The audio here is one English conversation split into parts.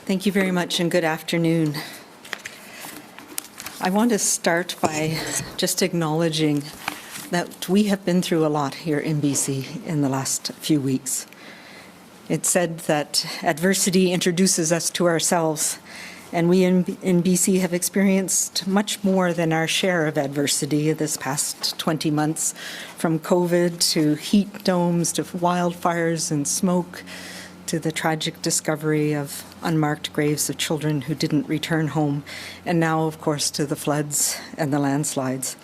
Thank you very much and good afternoon. I want to start by just acknowledging that we have been through a lot here in BC in the last few weeks. It's said that adversity introduces us to ourselves, and we in BC have experienced much more than our share of adversity this past 20 months, from COVID to heat domes to wildfires and smoke, to the tragic discovery of unmarked graves of children who didn't return home, and now, of course, to the floods and the landslides.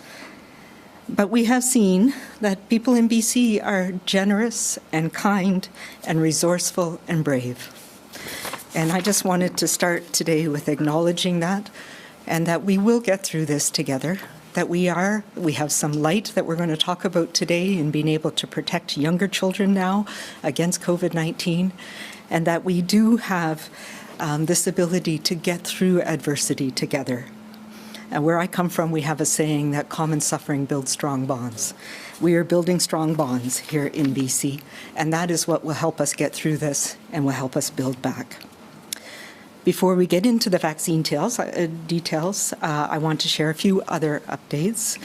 But we have seen that people in BC are generous and kind and resourceful and brave. And I just wanted to start today with acknowledging that, and that we will get through this together, that we have some light that we're going to talk about today in being able to protect younger children now against COVID-19, and that we do have this ability to get through adversity together. And where I come from, we have a saying that common suffering builds strong bonds. We are building strong bonds here in BC, and that is what will help us get through this and will help us build back. Before we get into the vaccine details, I want to share a few other updates.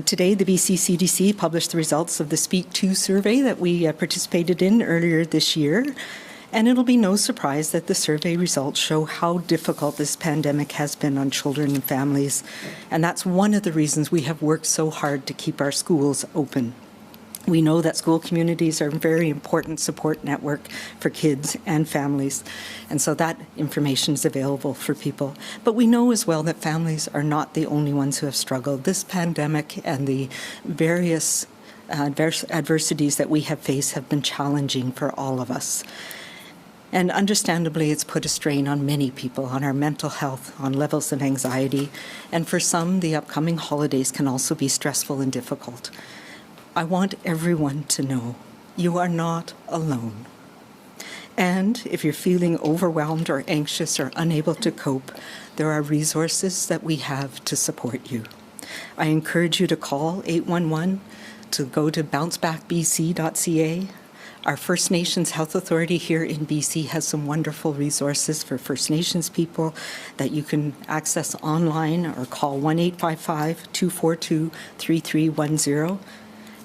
Today, the BC CDC published the results of the Speak 2 survey that we participated in earlier this year. And it'll be no surprise that the survey results show how difficult this pandemic has been on children and families. And that's one of the reasons we have worked so hard to keep our schools open. We know that school communities are a very important support network for kids and families, and so that information is available for people. But we know as well that families are not the only ones who have struggled. This pandemic and the various adversities that we have faced have been challenging for all of us. And understandably, it's put a strain on many people, on our mental health, on levels of anxiety, and for some, the upcoming holidays can also be stressful and difficult. I want everyone to know you are not alone. And if you're feeling overwhelmed or anxious or unable to cope, there are resources that we have to support you. I encourage you to call 811, to go to bouncebackbc.ca. Our First Nations Health Authority here in BC has some wonderful resources for First Nations people that you can access online or call 1-855-242-3310.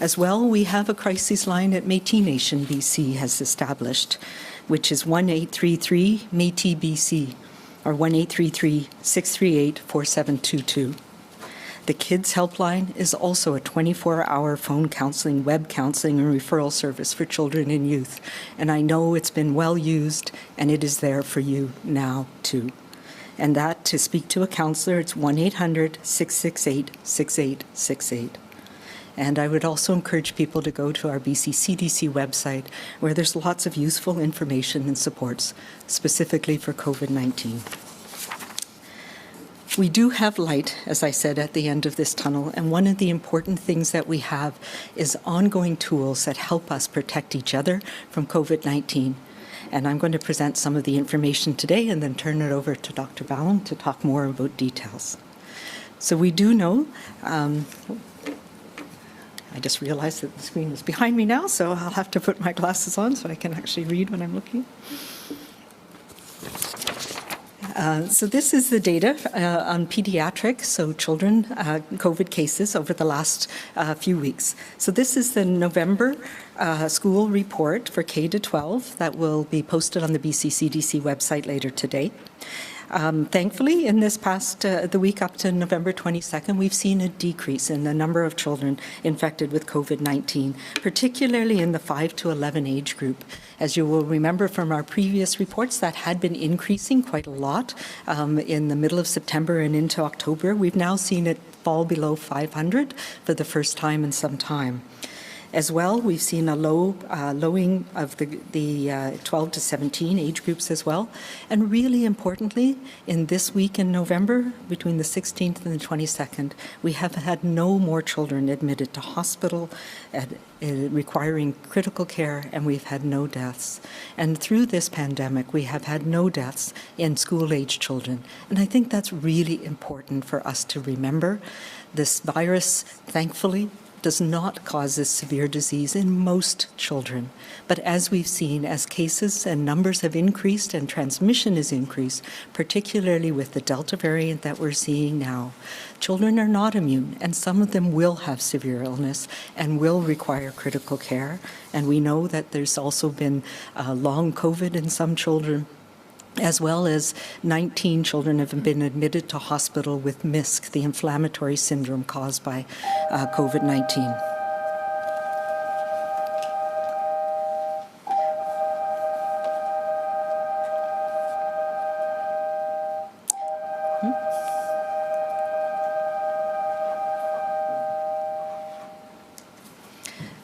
As well, we have a crisis line at Métis Nation BC has established, which is 1-833-METIS-BC or 1-833-638-4722. The Kids Helpline is also a 24-hour phone counseling, web counseling, and referral service for children and youth. And I know it's been well used, and it is there for you now, too. And that, to speak to a counselor, it's 1-800-668-6868. And I would also encourage people to go to our BC CDC website, where there's lots of useful information and supports, specifically for COVID-19. We do have light, as I said, at the end of this tunnel, and one of the important things that we have is ongoing tools that help us protect each other from COVID-19. And I'm going to present some of the information today and then turn it over to Dr. Ballum to talk more about details. So we do know, I just realized that the screen is behind me now, so I'll have to put my glasses on so I can actually read when I'm looking. So this is the data on pediatric, so children, COVID cases over the last few weeks. So this is the November school report for K to 12 that will be posted on the BC CDC website later today. Thankfully, in this past, the week up to November 22nd, we've seen a decrease in the number of children infected with COVID-19, particularly in the 5 to 11 age group. As you will remember from our previous reports, that had been increasing quite a lot in the middle of September and into October. We've now seen it fall below 500 for the first time in some time. As well, we've seen a lowing of the 12 to 17 age groups as well. And really importantly, in this week in November, between the 16th and the 22nd, we have had no more children admitted to hospital requiring critical care, and we've had no deaths. And through this pandemic, we have had no deaths in school-age children. And I think that's really important for us to remember. This virus, thankfully, does not cause this severe disease in most children. But as we've seen, as cases and numbers have increased and transmission is increased, particularly with the Delta variant that we're seeing now, children are not immune, and some of them will have severe illness and will require critical care. And we know that there's also been long COVID in some children, as well as 19 children have been admitted to hospital with MISC, the inflammatory syndrome caused by COVID-19.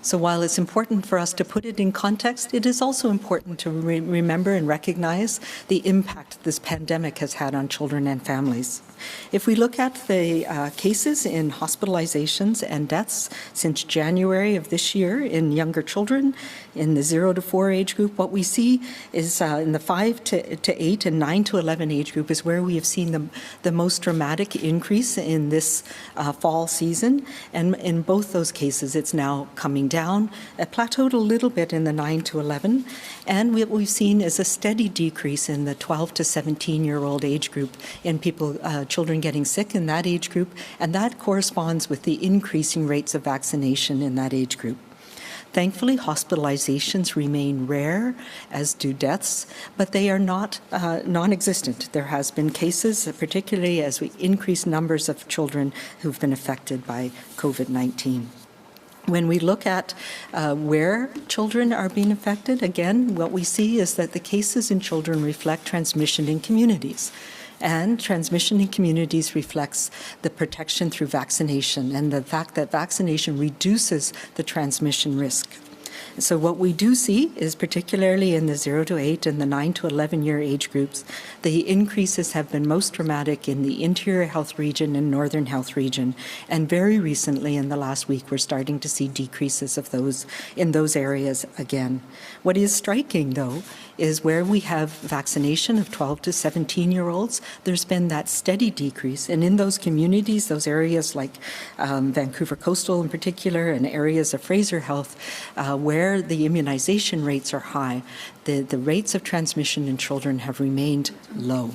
So while it's important for us to put it in context, it is also important to remember and recognize the impact this pandemic has had on children and families. If we look at the cases in hospitalizations and deaths since January of this year in younger children, in the 0 to 4 age group, what we see is in the 5 to 8 and 9 to 11 age group is where we have seen the most dramatic increase in this fall season. And in both those cases, it's now coming down. It plateaued a little bit in the 9 to 11. And what we've seen is a steady decrease in the 12 to 17-year-old age group in people, children getting sick in that age group. And that corresponds with the increasing rates of vaccination in that age group. Thankfully, hospitalizations remain rare, as do deaths, but they are not non-existent. There has been cases, particularly as we increase numbers of children who've been affected by COVID-19. When we look at where children are being affected, again, what we see is that the cases in children reflect transmission in communities. And transmission in communities reflects the protection through vaccination and the fact that vaccination reduces the transmission risk. So what we do see is, particularly in the 0 to 8 and the 9 to 11-year age groups, the increases have been most dramatic in the interior health region and northern health region. And very recently, in the last week, we're starting to see decreases of those in those areas again. What is striking, though, is where we have vaccination of 12 to 17-year-olds, there's been that steady decrease. And in those communities, those areas like Vancouver Coastal in particular, and areas of Fraser Health, where the immunization rates are high, the rates of transmission in children have remained low.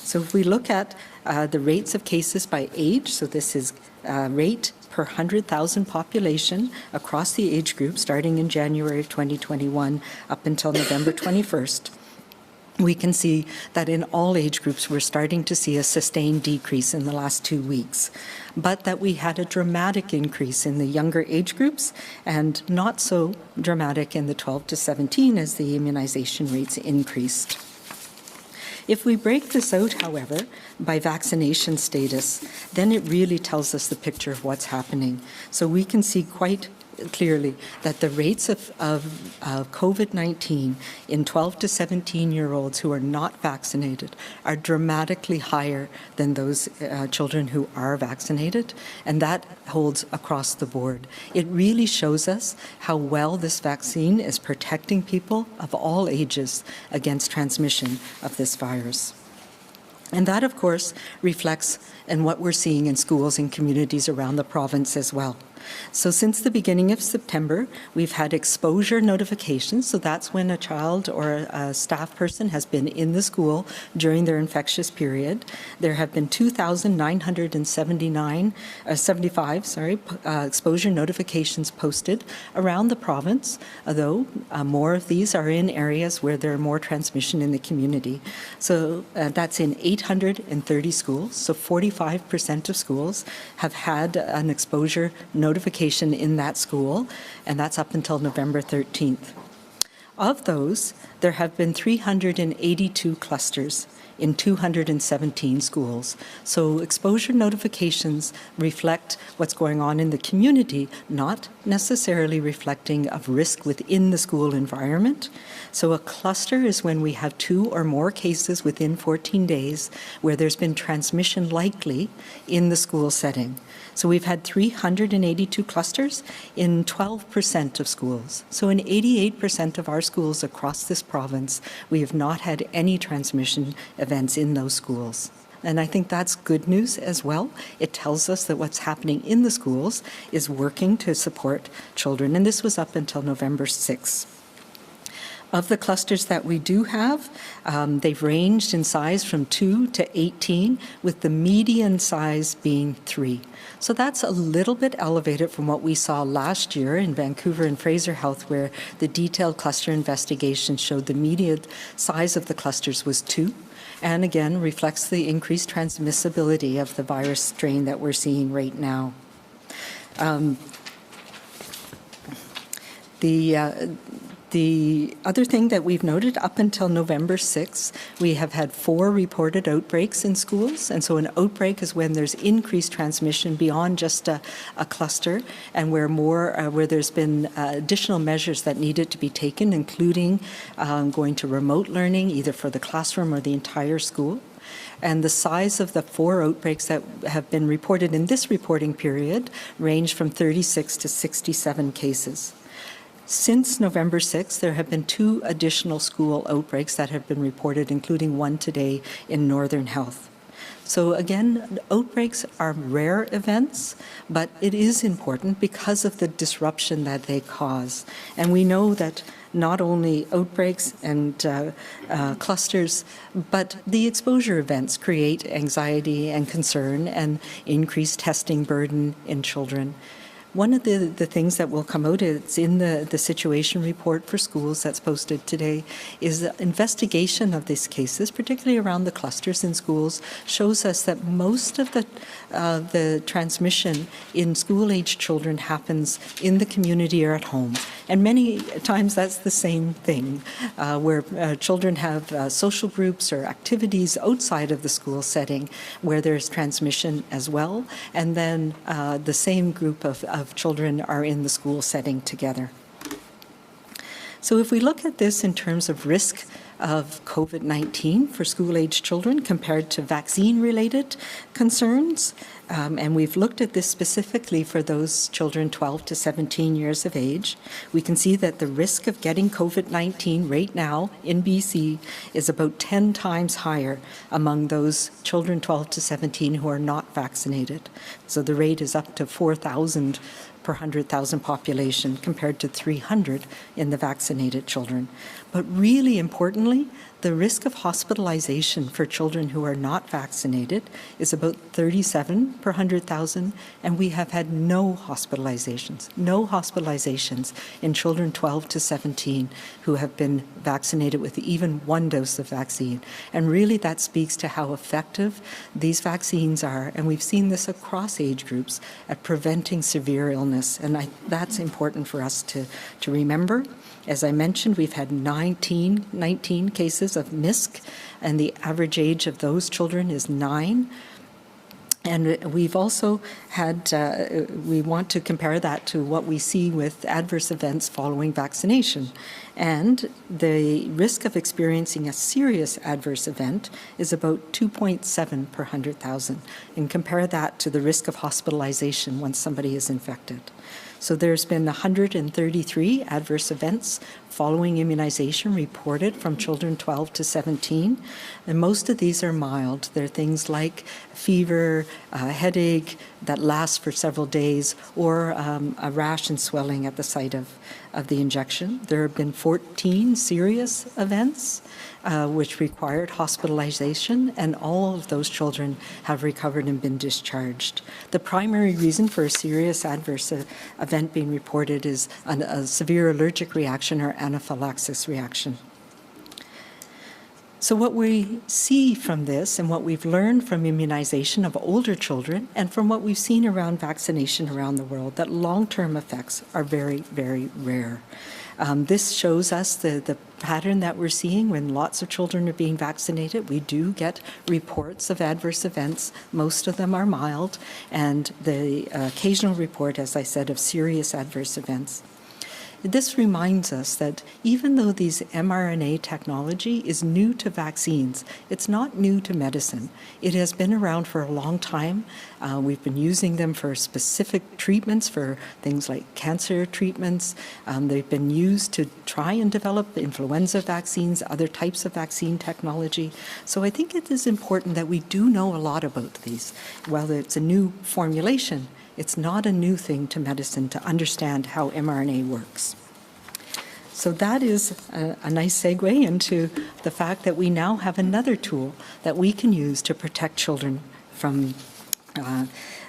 So if we look at the rates of cases by age, so this is rate per 100,000 population across the age group starting in January of 2021 up until November 21st, we can see that in all age groups we're starting to see a sustained decrease in the last 2 weeks, but that we had a dramatic increase in the younger age groups and not so dramatic in the 12 to 17 as the immunization rates increased. If we break this out, however, by vaccination status, then it really tells us the picture of what's happening. So we can see quite clearly that the rates of COVID-19 in 12 to 17-year-olds who are not vaccinated are dramatically higher than those children who are vaccinated, and that holds across the board. It really shows us how well this vaccine is protecting people of all ages against transmission of this virus. And that, of course, reflects in what we're seeing in schools and communities around the province as well. So since the beginning of September, we've had exposure notifications. So that's when a child or a staff person has been in the school during their infectious period. There have been 2,975 exposure notifications posted around the province, although more of these are in areas where there are more transmission in the community. So that's in 830 schools. So 45% of schools have had an exposure notification in that school, and that's up until November 13th. Of those, there have been 382 clusters in 217 schools. So exposure notifications reflect what's going on in the community, not necessarily reflecting of risk within the school environment. So a cluster is when we have 2 or more cases within 14 days where there's been transmission likely in the school setting. So we've had 382 clusters in 12% of schools. So in 88% of our schools across this province, we have not had any transmission events in those schools. And I think that's good news as well. It tells us that what's happening in the schools is working to support children. And this was up until November 6th. Of the clusters that we do have, they've ranged in size from 2 to 18, with the median size being 3. So that's a little bit elevated from what we saw last year in Vancouver and Fraser Health, where the detailed cluster investigation showed the median size of the clusters was 2. And again, reflects the increased transmissibility of the virus strain that we're seeing right now. The other thing that we've noted, up until November 6th, we have had 4 reported outbreaks in schools. And so an outbreak is when there's increased transmission beyond just a cluster, and where there's been additional measures that needed to be taken, including going to remote learning, either for the classroom or the entire school. And the size of the 4 outbreaks that have been reported in this reporting period range from 36 to 67 cases. Since November 6th, there have been 2 additional school outbreaks that have been reported, including one today in Northern Health. So again, outbreaks are rare events, but it is important because of the disruption that they cause. And we know that not only outbreaks and clusters, but the exposure events create anxiety and concern and increased testing burden in children. One of the things that will come out, it's in the situation report for schools that's posted today, is the investigation of these cases, particularly around the clusters in schools, shows us that most of the transmission in school-age children happens in the community or at home. And many times that's the same thing, where children have social groups or activities outside of the school setting where there's transmission as well, and then the same group of children are in the school setting together. So if we look at this in terms of risk of COVID-19 for school-age children compared to vaccine-related concerns, and we've looked at this specifically for those children 12 to 17 years of age, we can see that the risk of getting COVID-19 right now in BC is about 10 times higher among those children 12 to 17 who are not vaccinated. So the rate is up to 4,000 per 100,000 population compared to 300 in the vaccinated children. But really importantly, the risk of hospitalization for children who are not vaccinated is about 37 per 100,000, and we have had no hospitalizations in children 12 to 17 who have been vaccinated with even 1 dose of vaccine. And really that speaks to how effective these vaccines are, and we've seen this across age groups, at preventing severe illness, and that's important for us to remember. As I mentioned, we've had 19 cases of MISC, and the average age of those children is 9. And we've also had, we want to compare that to what we see with adverse events following vaccination. And the risk of experiencing a serious adverse event is about 2.7 per 100,000. And compare that to the risk of hospitalization once somebody is infected. So there's been 133 adverse events following immunization reported from children 12 to 17. And most of these are mild. They're things like fever, headache that lasts for several days, or a rash and swelling at the site of the injection. There have been 14 serious events which required hospitalization, and all of those children have recovered and been discharged. The primary reason for a serious adverse event being reported is a severe allergic reaction or anaphylaxis reaction. So what we see from this, and what we've learned from immunization of older children, and from what we've seen around vaccination around the world, that long-term effects are very, very rare. This shows us the pattern that we're seeing when lots of children are being vaccinated. We do get reports of adverse events. Most of them are mild, and the occasional report, as I said, of serious adverse events. This reminds us that even though these mRNA technology is new to vaccines, it's not new to medicine. It has been around for a long time. We've been using them for specific treatments, for things like cancer treatments. They've been used to try and develop influenza vaccines, other types of vaccine technology. So I think it is important that we do know a lot about these. While it's a new formulation, it's not a new thing to medicine to understand how mRNA works. So that is a nice segue into the fact that we now have another tool that we can use to protect children from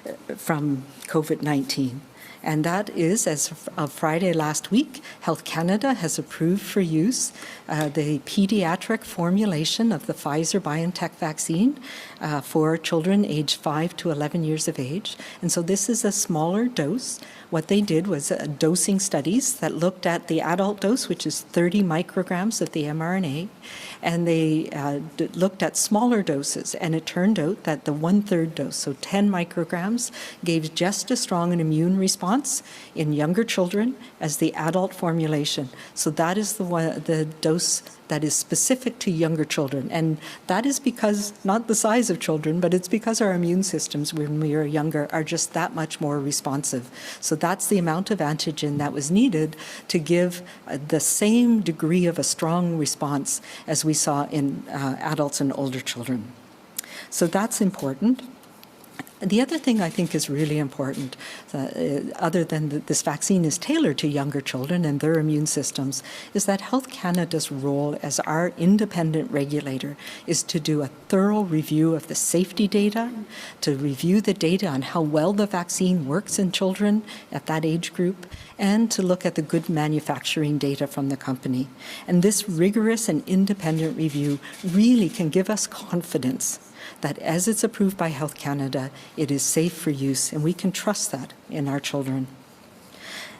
COVID-19. And that is, as of Friday last week, Health Canada has approved for use the pediatric formulation of the Pfizer-BioNTech vaccine for children aged 5 to 11 years of age. And so this is a smaller dose. What they did was dosing studies that looked at the adult dose, which is 30 micrograms of the mRNA, and they looked at smaller doses, and it turned out that the 1/3 dose, so 10 micrograms, gave just as strong an immune response in younger children as the adult formulation. So that is the dose that is specific to younger children. And that is because, not the size of children, but it's because our immune systems when we are younger are just that much more responsive. So that's the amount of antigen that was needed to give the same degree of a strong response as we saw in adults and older children. So that's important. The other thing I think is really important, other than that this vaccine is tailored to younger children and their immune systems, is that Health Canada's role as our independent regulator is to do a thorough review of the safety data, to review the data on how well the vaccine works in children at that age group, and to look at the good manufacturing data from the company. And this rigorous and independent review really can give us confidence that as it's approved by Health Canada, it is safe for use, and we can trust that in our children.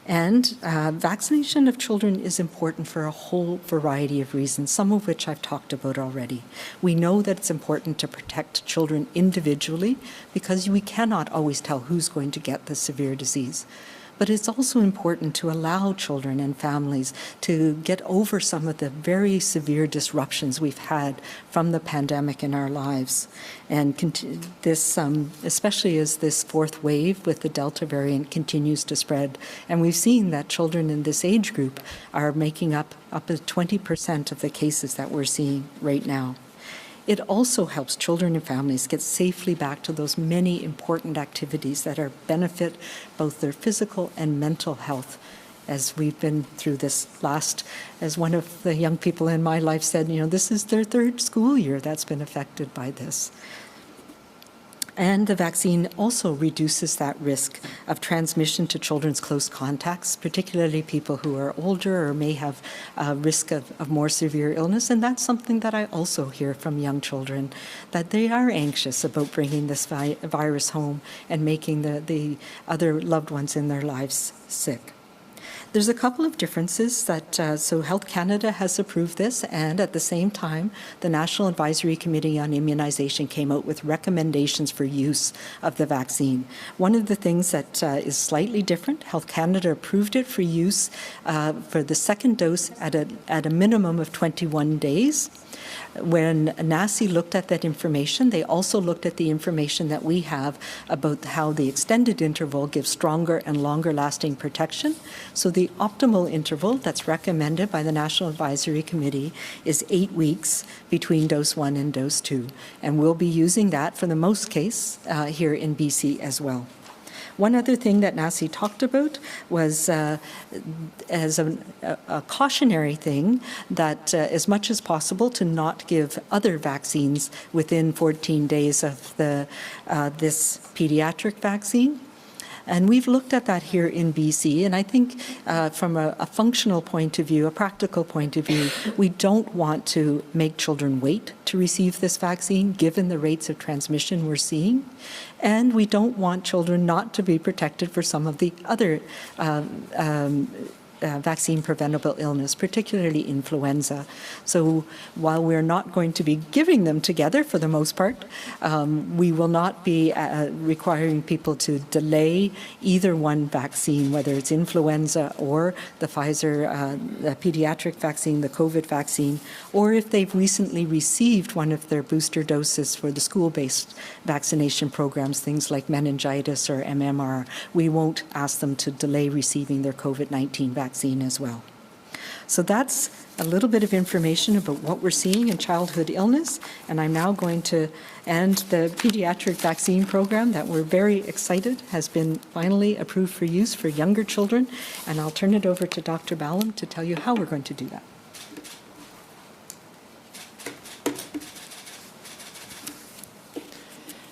And vaccination of children is important for a whole variety of reasons, some of which I've talked about already. We know that it's important to protect children individually because we cannot always tell who's going to get the severe disease. But it's also important to allow children and families to get over some of the very severe disruptions we've had from the pandemic in our lives. And this, especially as this fourth wave with the Delta variant continues to spread. And we've seen that children in this age group are making up to 20% of the cases that we're seeing right now. It also helps children and families get safely back to those many important activities that are benefit both their physical and mental health. As we've been through this as one of the young people in my life said, this is their third school year that's been affected by this. And the vaccine also reduces that risk of transmission to children's close contacts, particularly people who are older or may have a risk of more severe illness. And that's something that I also hear from young children, that they are anxious about bringing this virus home and making the other loved ones in their lives sick. There's a couple of differences that, so Health Canada has approved this, and at the same time, the National Advisory Committee on Immunization came out with recommendations for use of the vaccine. One of the things that is slightly different, Health Canada approved it for use for the second dose at a minimum of 21 days. When NACI looked at that information, they also looked at the information that we have about how the extended interval gives stronger and longer lasting protection. So the optimal interval that's recommended by the National Advisory Committee is 8 weeks between dose 1 and dose 2. And we'll be using that for the most case here in BC as well. One other thing that NACI talked about was as a cautionary thing that as much as possible to not give other vaccines within 14 days of this pediatric vaccine. And we've looked at that here in BC, and I think from a functional point of view, a practical point of view, we don't want to make children wait to receive this vaccine, given the rates of transmission we're seeing. And we don't want children not to be protected for some of the other vaccine preventable illness, particularly influenza. So while we're not going to be giving them together for the most part, we will not be requiring people to delay either one vaccine, whether it's influenza or the Pfizer the pediatric vaccine, the COVID vaccine, or if they've recently received one of their booster doses for the school-based vaccination programs, things like meningitis or MMR. We won't ask them to delay receiving their COVID-19 vaccine as well. So that's a little bit of information about what we're seeing in childhood illness, and I'm now going to end the pediatric vaccine program that we're very excited has been finally approved for use for younger children, and I'll turn it over to Dr. Ballum to tell you how we're going to do that.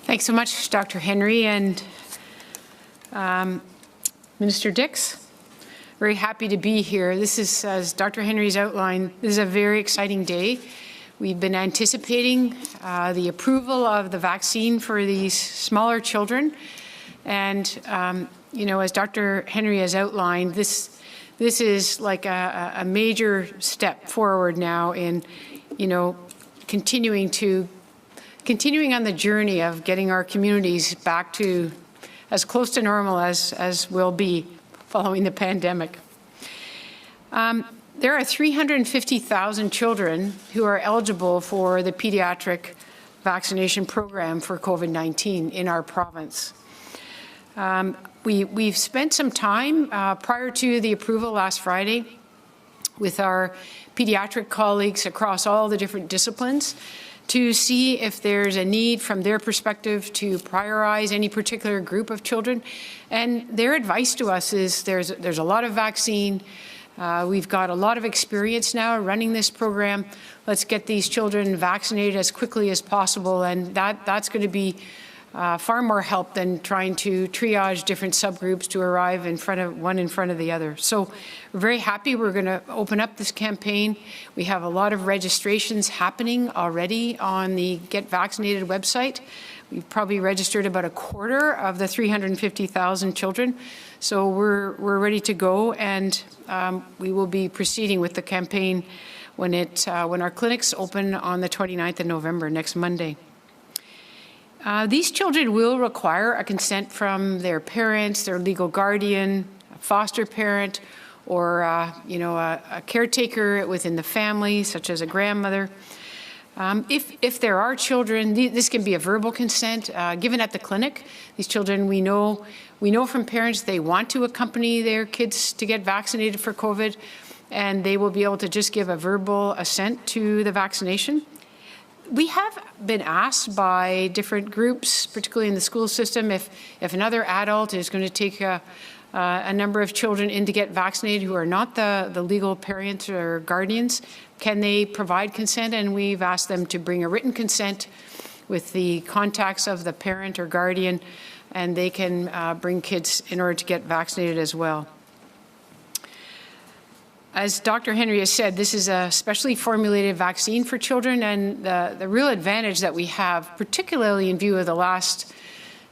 Thanks so much, Dr. Henry and Minister Dix. Very happy to be here. This is, as Dr. Henry's outlined, this is a very exciting day. We've been anticipating the approval of the vaccine for these smaller children. And, you know, as Dr. Henry has outlined, this is like a major step forward now in, you know, continuing on the journey of getting our communities back to as close to normal as will be following the pandemic. There are 350,000 children who are eligible for the pediatric vaccination program for COVID-19 in our province. We've spent some time prior to the approval last Friday with our pediatric colleagues across all the different disciplines to see if there's a need from their perspective to prioritize any particular group of children. And their advice to us is there's a lot of vaccine. We've got a lot of experience now running this program. Let's get these children vaccinated as quickly as possible, and that's going to be far more help than trying to triage different subgroups to arrive in front of the other. So we're very happy. We're going to open up this campaign. We have a lot of registrations happening already on the Get Vaccinated website. We've probably registered about a quarter of the 350,000 children. So we're ready to go, and we will be proceeding with the campaign when our clinics open on the 29th of November, next Monday. These children will require a consent from their parents, their legal guardian, a foster parent, or a caretaker within the family, such as a grandmother. If there are children, this can be a verbal consent given at the clinic. These children, we know from parents they want to accompany their kids to get vaccinated for COVID, and they will be able to just give a verbal assent to the vaccination. We have been asked by different groups, particularly in the school system, if another adult is going to take a number of children in to get vaccinated who are not the legal parents or guardians, can they provide consent? And we've asked them to bring a written consent with the contacts of the parent or guardian, and they can bring kids in order to get vaccinated as well. As Dr. Henry has said, this is a specially formulated vaccine for children, and the real advantage that we have, particularly in view of the last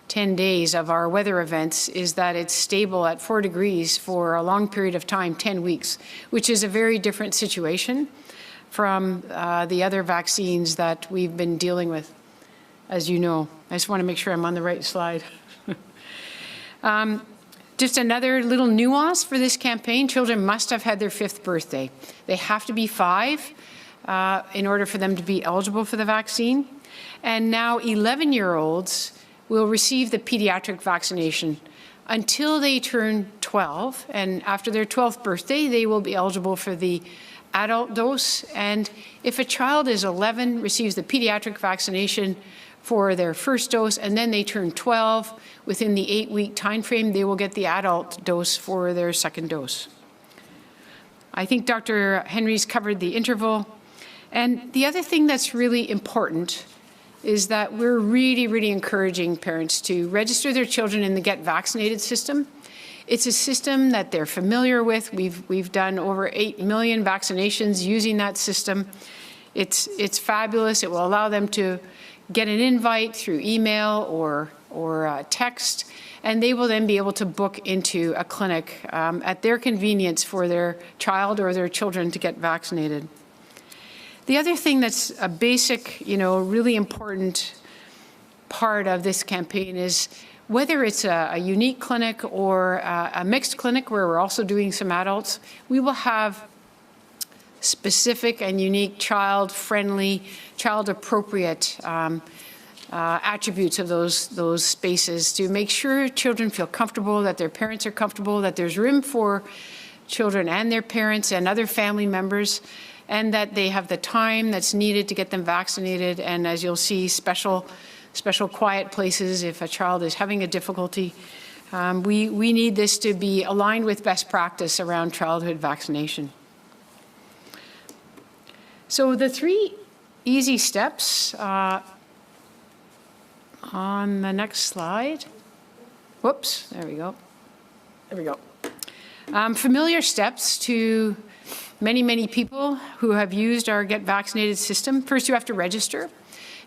10 days of our weather events, is that it's stable at 4 degrees for a long period of time, 10 weeks, which is a very different situation from the other vaccines that we've been dealing with, as you know. I just want to make sure I'm on the right slide. Just another little nuance for this campaign, children must have had their 5th birthday. They have to be 5 in order for them to be eligible for the vaccine. And now 11-year-olds will receive the pediatric vaccination until they turn 12. And after their 12th birthday, they will be eligible for the adult dose. And if a child is 11, receives the pediatric vaccination for their first dose, and then they turn 12, within the 8-week time frame, they will get the adult dose for their second dose. I think Dr. Henry's covered the interval. And the other thing that's really important is that we're really encouraging parents to register their children in the Get Vaccinated system. It's a system that they're familiar with. We've done over 8 million vaccinations using that system. It's fabulous. It will allow them to get an invite through email or text, and they will then be able to book into a clinic at their convenience for their child or their children to get vaccinated. The other thing that's a basic, really important part of this campaign is whether it's a unique clinic or a mixed clinic where we're also doing some adults, we will have specific and unique child-friendly, child-appropriate attributes of those spaces to make sure children feel comfortable, that their parents are comfortable, that there's room for children and their parents and other family members, and that they have the time that's needed to get them vaccinated. And as you'll see, special quiet places if a child is having a difficulty. We need this to be aligned with best practice around childhood vaccination. So the 3 easy steps on the next slide. Whoops, there we go. There we go. Familiar steps to many, many people who have used our Get Vaccinated system. First, you have to register.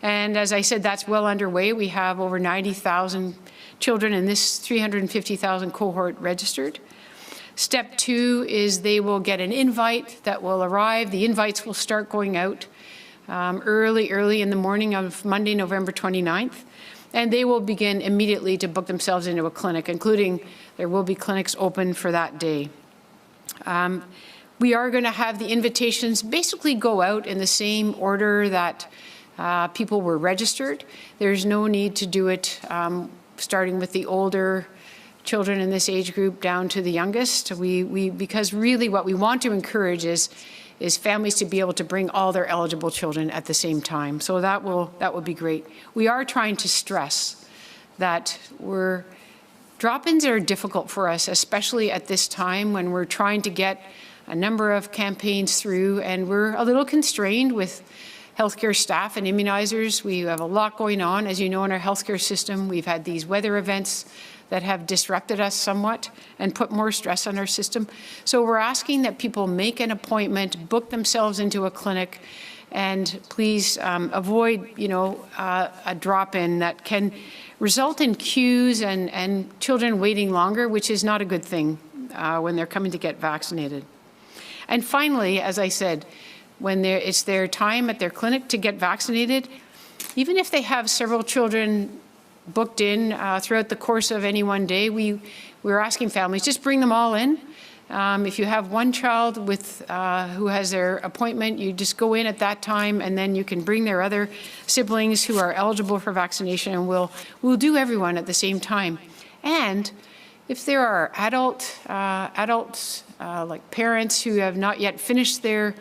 And as I said, that's well underway. We have over 90,000 children in this 350,000 cohort registered. Step 2 is they will get an invite that will arrive. The invites will start going out early in the morning of Monday, November 29th. And they will begin immediately to book themselves into a clinic, including there will be clinics open for that day. We are going to have the invitations basically go out in the same order that people were registered. There's no need to do it starting with the older children in this age group down to the youngest. Because really what we want to encourage is families to be able to bring all their eligible children at the same time. So that will be great. We are trying to stress that drop-ins are difficult for us, especially at this time when we're trying to get a number of campaigns through, and we're a little constrained with healthcare staff and immunizers. We have a lot going on, as you know, in our healthcare system. We've had these weather events that have disrupted us somewhat and put more stress on our system. So we're asking that people make an appointment, book themselves into a clinic, and please avoid, a drop-in that can result in queues and children waiting longer, which is not a good thing when they're coming to get vaccinated. And finally, as I said, when it's their time at their clinic to get vaccinated, even if they have several children booked in throughout the course of any one day, we're asking families, just bring them all in. If you have one child who has their appointment, you just go in at that time, and then you can bring their other siblings who are eligible for vaccination, and we'll do everyone at the same time. And if there are adults like parents who have not yet finished their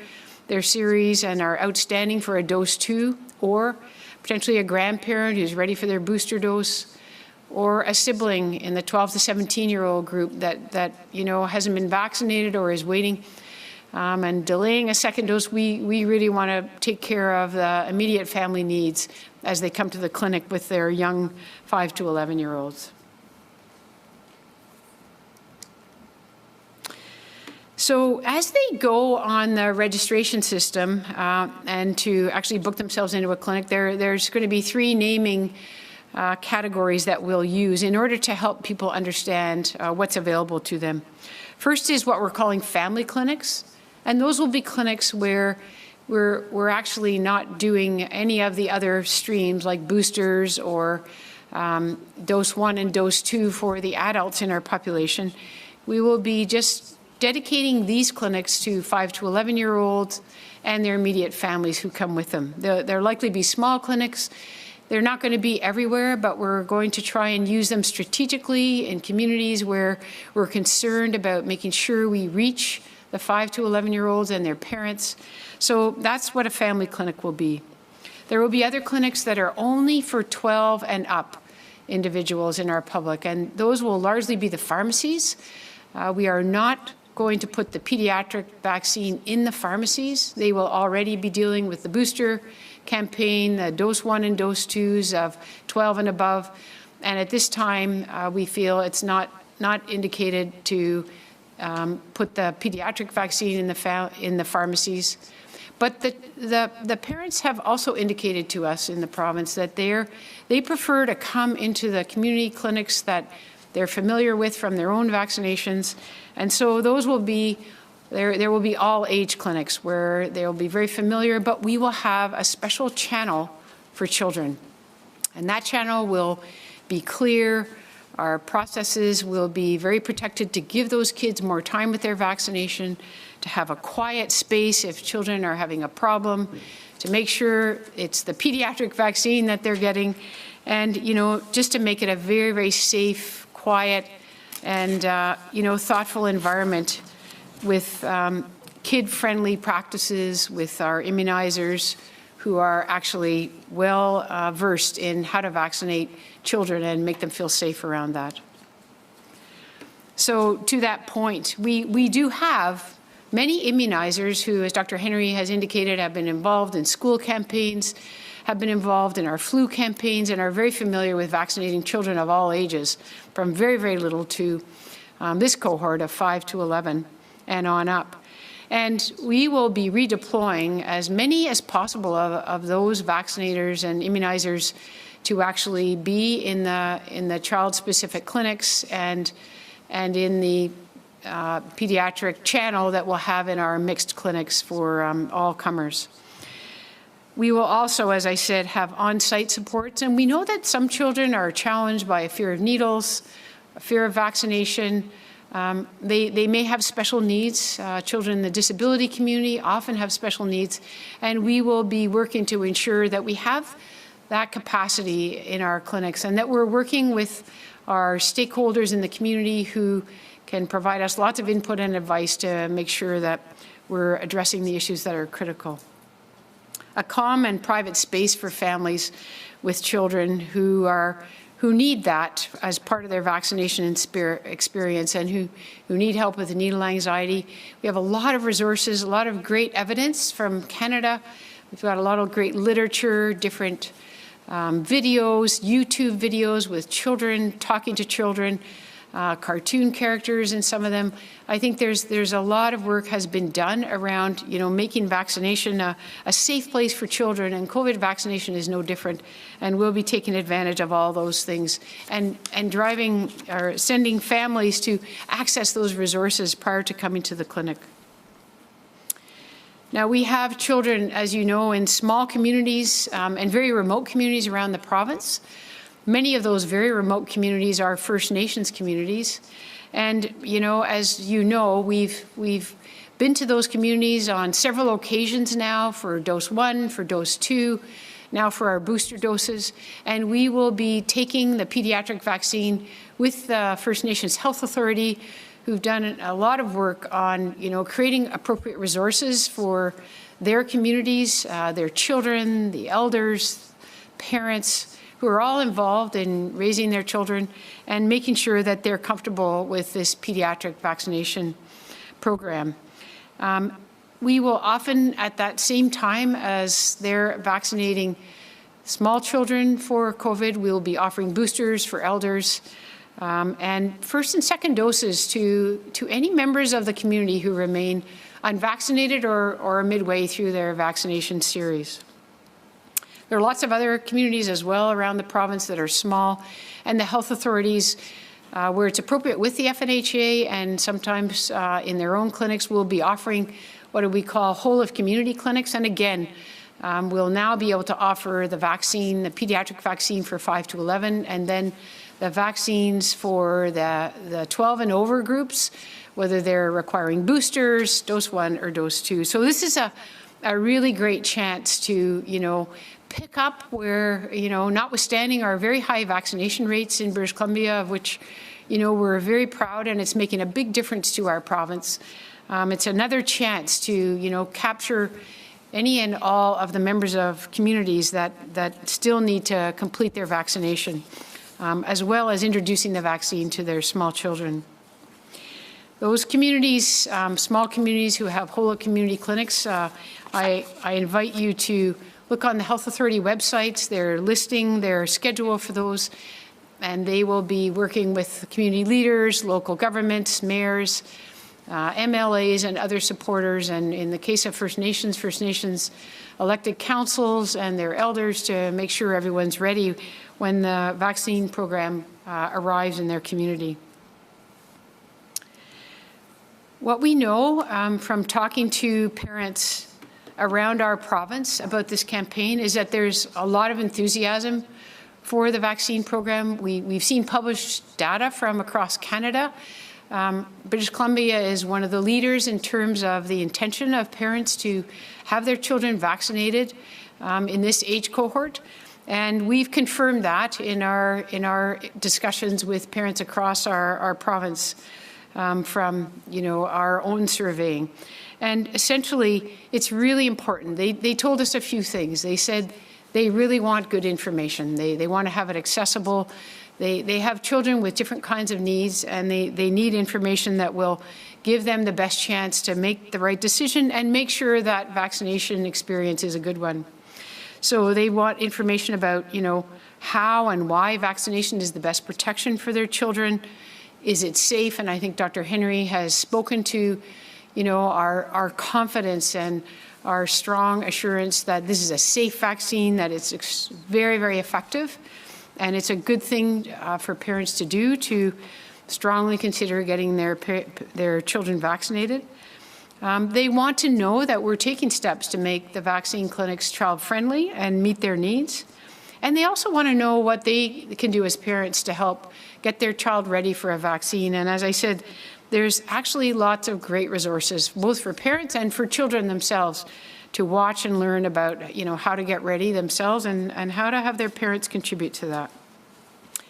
series and are outstanding for a dose 2, or potentially a grandparent who's ready for their booster dose, or a sibling in the 12 to 17-year-old group that hasn't been vaccinated or is waiting and delaying a second dose, we really want to take care of the immediate family needs as they come to the clinic with their young 5 to 11-year-olds. So as they go on the registration system and to actually book themselves into a clinic, there's going to be 3 naming categories that we'll use in order to help people understand what's available to them. First is what we're calling family clinics, and those will be clinics where we're actually not doing any of the other streams like boosters or dose 1 and dose 2 for the adults in our population. We will be just dedicating these clinics to 5 to 11-year-olds and their immediate families who come with them. They'll likely be small clinics. They're not going to be everywhere, but we're going to try and use them strategically in communities where we're concerned about making sure we reach the 5 to 11-year-olds and their parents. So that's what a family clinic will be. There will be other clinics that are only for 12 and up individuals in our public, and those will largely be the pharmacies. We are not going to put the pediatric vaccine in the pharmacies. They will already be dealing with the booster campaign, the dose 1 and dose 2s of 12 and above. And at this time, we feel it's not indicated to put the pediatric vaccine in the pharmacies. But the parents have also indicated to us in the province that they prefer to come into the community clinics that they're familiar with from their own vaccinations. And so those will be, there will be all age clinics where they'll be very familiar, but we will have a special channel for children. And that channel will be clear. Our processes will be very protected to give those kids more time with their vaccination, to have a quiet space if children are having a problem, to make sure it's the pediatric vaccine that they're getting, and, you know, just to make it a very, very safe, quiet, and, you know, thoughtful environment with kid-friendly practices with our immunizers who are actually well versed in how to vaccinate children and make them feel safe around that. So to that point, we do have many immunizers who, as Dr. Henry has indicated, have been involved in school campaigns, have been involved in our flu campaigns, and are very familiar with vaccinating children of all ages, from very, very little to this cohort of 5 to 11 and on up. And we will be redeploying as many as possible of those vaccinators and immunizers to actually be in the child-specific clinics and in the pediatric channel that we'll have in our mixed clinics for all comers. We will also, as I said, have on-site supports, and we know that some children are challenged by a fear of needles, a fear of vaccination. They may have special needs. Children in the disability community often have special needs, and we will be working to ensure that we have that capacity in our clinics and that we're working with our stakeholders in the community who can provide us lots of input and advice to make sure that we're addressing the issues that are critical. A calm and private space for families with children who need that as part of their vaccination experience and who need help with the needle anxiety. We have a lot of resources, a lot of great evidence from Canada. We've got a lot of great literature, different videos, YouTube videos with children, talking to children, cartoon characters in some of them. I think there's a lot of work has been done around, you know, making vaccination a safe place for children, and COVID vaccination is no different, and we'll be taking advantage of all those things and driving or sending families to access those resources prior to coming to the clinic. Now, we have children, as you know, in small communities and very remote communities around the province. Many of those very remote communities are First Nations communities. And, you know, as you know, we've been to those communities on several occasions now for dose 1, for dose 2, now for our booster doses. And we will be taking the pediatric vaccine with the First Nations Health Authority, who've done a lot of work on, you know, creating appropriate resources for their communities, their children, the elders, parents, who are all involved in raising their children and making sure that they're comfortable with this pediatric vaccination program. We will often, at that same time as they're vaccinating small children for COVID, we'll be offering boosters for elders, and first and second doses to any members of the community who remain unvaccinated or midway through their vaccination series. There are lots of other communities as well around the province that are small, and the health authorities, where it's appropriate with the FNHA and sometimes in their own clinics, will be offering what we call whole-of-community clinics. And again, we'll now be able to offer the vaccine, the pediatric vaccine for 5 to 11, and then the vaccines for the 12 and over groups, whether they're requiring boosters, dose 1 or dose 2. So this is a really great chance to, you know, pick up where, you know, notwithstanding our very high vaccination rates in British Columbia, of which, you know, we're very proud, and it's making a big difference to our province. It's another chance to, you know, capture any and all of the members of communities that still need to complete their vaccination, as well as introducing the vaccine to their small children. Those communities, small communities who have whole-of-community clinics, I invite you to look on the Health Authority websites. They're listing their schedule for those, and they will be working with community leaders, local governments, mayors, MLAs, and other supporters. And in the case of First Nations elected councils and their elders, to make sure everyone's ready when the vaccine program arrives in their community. What we know from talking to parents around our province about this campaign is that there's a lot of enthusiasm for the vaccine program. We've seen published data from across Canada. British Columbia is one of the leaders in terms of the intention of parents to have their children vaccinated in this age cohort. And we've confirmed that in our discussions with parents across our province from our own surveying. And essentially, it's really important. They told us a few things. They said they really want good information. They want to have it accessible. They have children with different kinds of needs, and they need information that will give them the best chance to make the right decision and make sure that vaccination experience is a good one. So they want information about, how and why vaccination is the best protection for their children. Is it safe? And I think Dr. Henry has spoken to, our confidence and our strong assurance that this is a safe vaccine, that it's very, very effective. And it's a good thing for parents to do, to strongly consider getting their children vaccinated. They want to know that we're taking steps to make the vaccine clinics child-friendly and meet their needs. And they also want to know what they can do as parents to help get their child ready for a vaccine. And as I said, there's actually lots of great resources, both for parents and for children themselves, to watch and learn about, how to get ready themselves and how to have their parents contribute to that.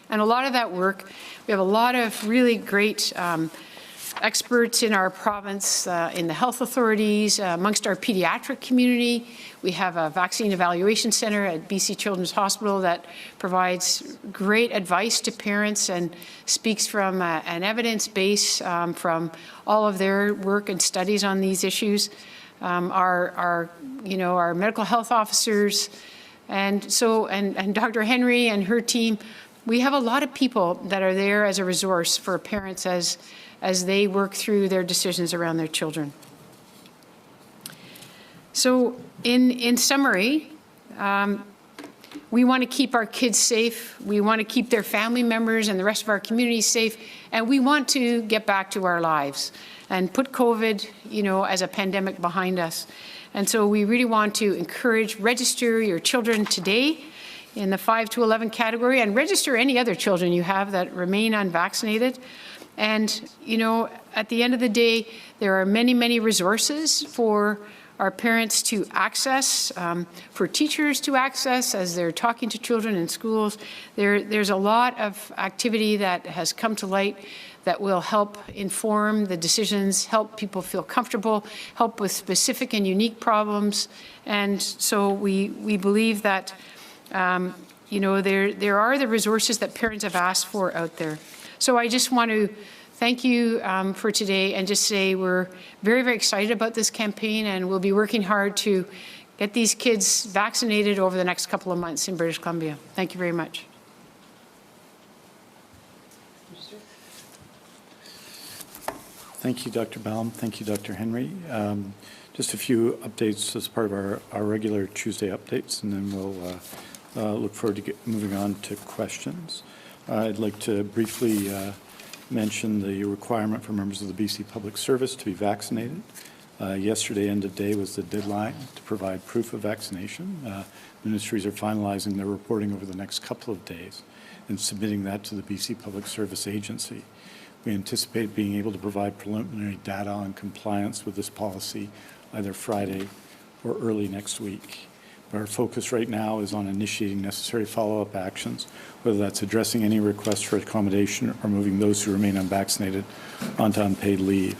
And a lot of that work, we have a lot of really great experts in our province, in the health authorities, amongst our pediatric community. We have a vaccine evaluation center at BC Children's Hospital that provides great advice to parents and speaks from an evidence base from all of their work and studies on these issues. Our medical health officers, and Dr. Henry and her team, we have a lot of people that are there as a resource for parents as they work through their decisions around their children. So in summary, we want to keep our kids safe. We want to keep their family members and the rest of our community safe. And we want to get back to our lives and put COVID, as a pandemic behind us. And so we really want to encourage, register your children today in the 5 to 11 category, and register any other children you have that remain unvaccinated. And, at the end of the day, there are many, many resources for our parents to access, for teachers to access as they're talking to children in schools. There's a lot of activity that has come to light that will help inform the decisions, help people feel comfortable, help with specific and unique problems. And so we believe that, there are the resources that parents have asked for out there. So I just want to thank you for today and just say we're very, very excited about this campaign, and we'll be working hard to get these kids vaccinated over the next couple of months in British Columbia. Thank you very much. Thank you, Dr. Baum. Thank you, Dr. Henry. Just a few updates as part of our regular Tuesday updates, and then we'll look forward to moving on to questions. I'd like to briefly mention the requirement for members of the BC Public Service to be vaccinated. Yesterday, end of day, was the deadline to provide proof of vaccination. Ministries are finalizing their reporting over the next couple of days and submitting that to the BC Public Service Agency. We anticipate being able to provide preliminary data on compliance with this policy either Friday or early next week. Our focus right now is on initiating necessary follow-up actions, whether that's addressing any requests for accommodation or moving those who remain unvaccinated onto unpaid leave.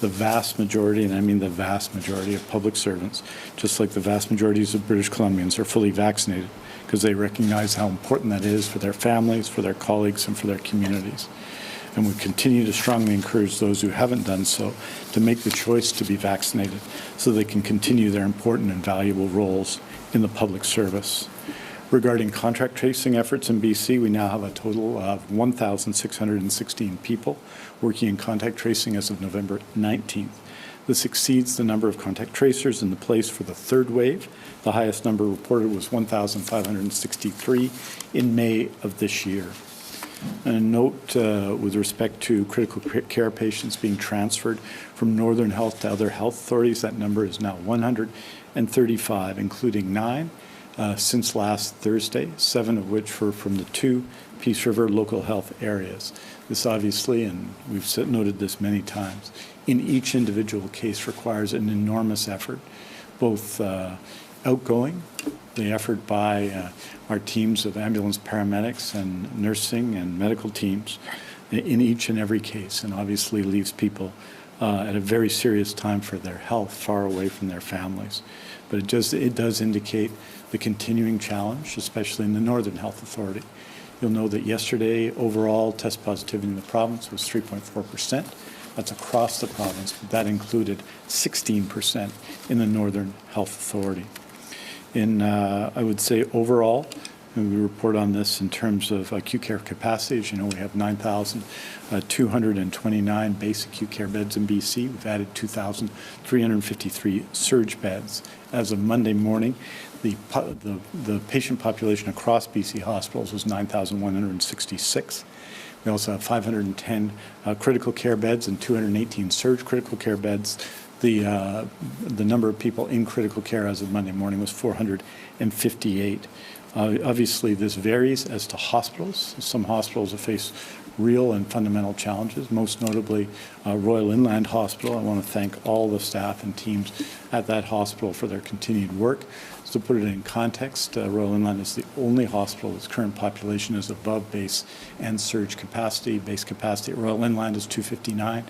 The vast majority, and I mean the vast majority of public servants, just like the vast majorities of British Columbians, are fully vaccinated because they recognize how important that is for their families, for their colleagues, and for their communities. And we continue to strongly encourage those who haven't done so to make the choice to be vaccinated so they can continue their important and valuable roles in the public service. Regarding contact tracing efforts in BC, we now have a total of 1,616 people working in contact tracing as of November 19th. This exceeds the number of contact tracers in the place for the third wave. The highest number reported was 1,563 in May of this year. A note with respect to critical care patients being transferred from Northern Health to other health authorities, that number is now 135, including 9 since last Thursday, 7 of which were from the 2 Peace River local health areas. This obviously, and we've noted this many times, in each individual case requires an enormous effort, both outgoing, the effort by our teams of ambulance paramedics and nursing and medical teams in each and every case, and obviously leaves people at a very serious time for their health, far away from their families. But it does indicate the continuing challenge, especially in the Northern Health Authority. You'll know that yesterday, overall test positivity in the province was 3.4%. That's across the province, but that included 16% in the Northern Health Authority. I would say overall, and we report on this in terms of acute care capacity. As you know, we have 9,229 base acute care beds in BC. We've added 2,353 surge beds. As of Monday morning, the patient population across BC hospitals was 9,166. We also have 510 critical care beds and 218 surge critical care beds. The number of people in critical care as of Monday morning was 458. Obviously, this varies as to hospitals. Some hospitals have faced real and fundamental challenges, most notably Royal Inland Hospital. I want to thank all the staff and teams at that hospital for their continued work. So to put it in context, Royal Inland is the only hospital whose current population is above base and surge capacity. Base capacity at Royal Inland is 259.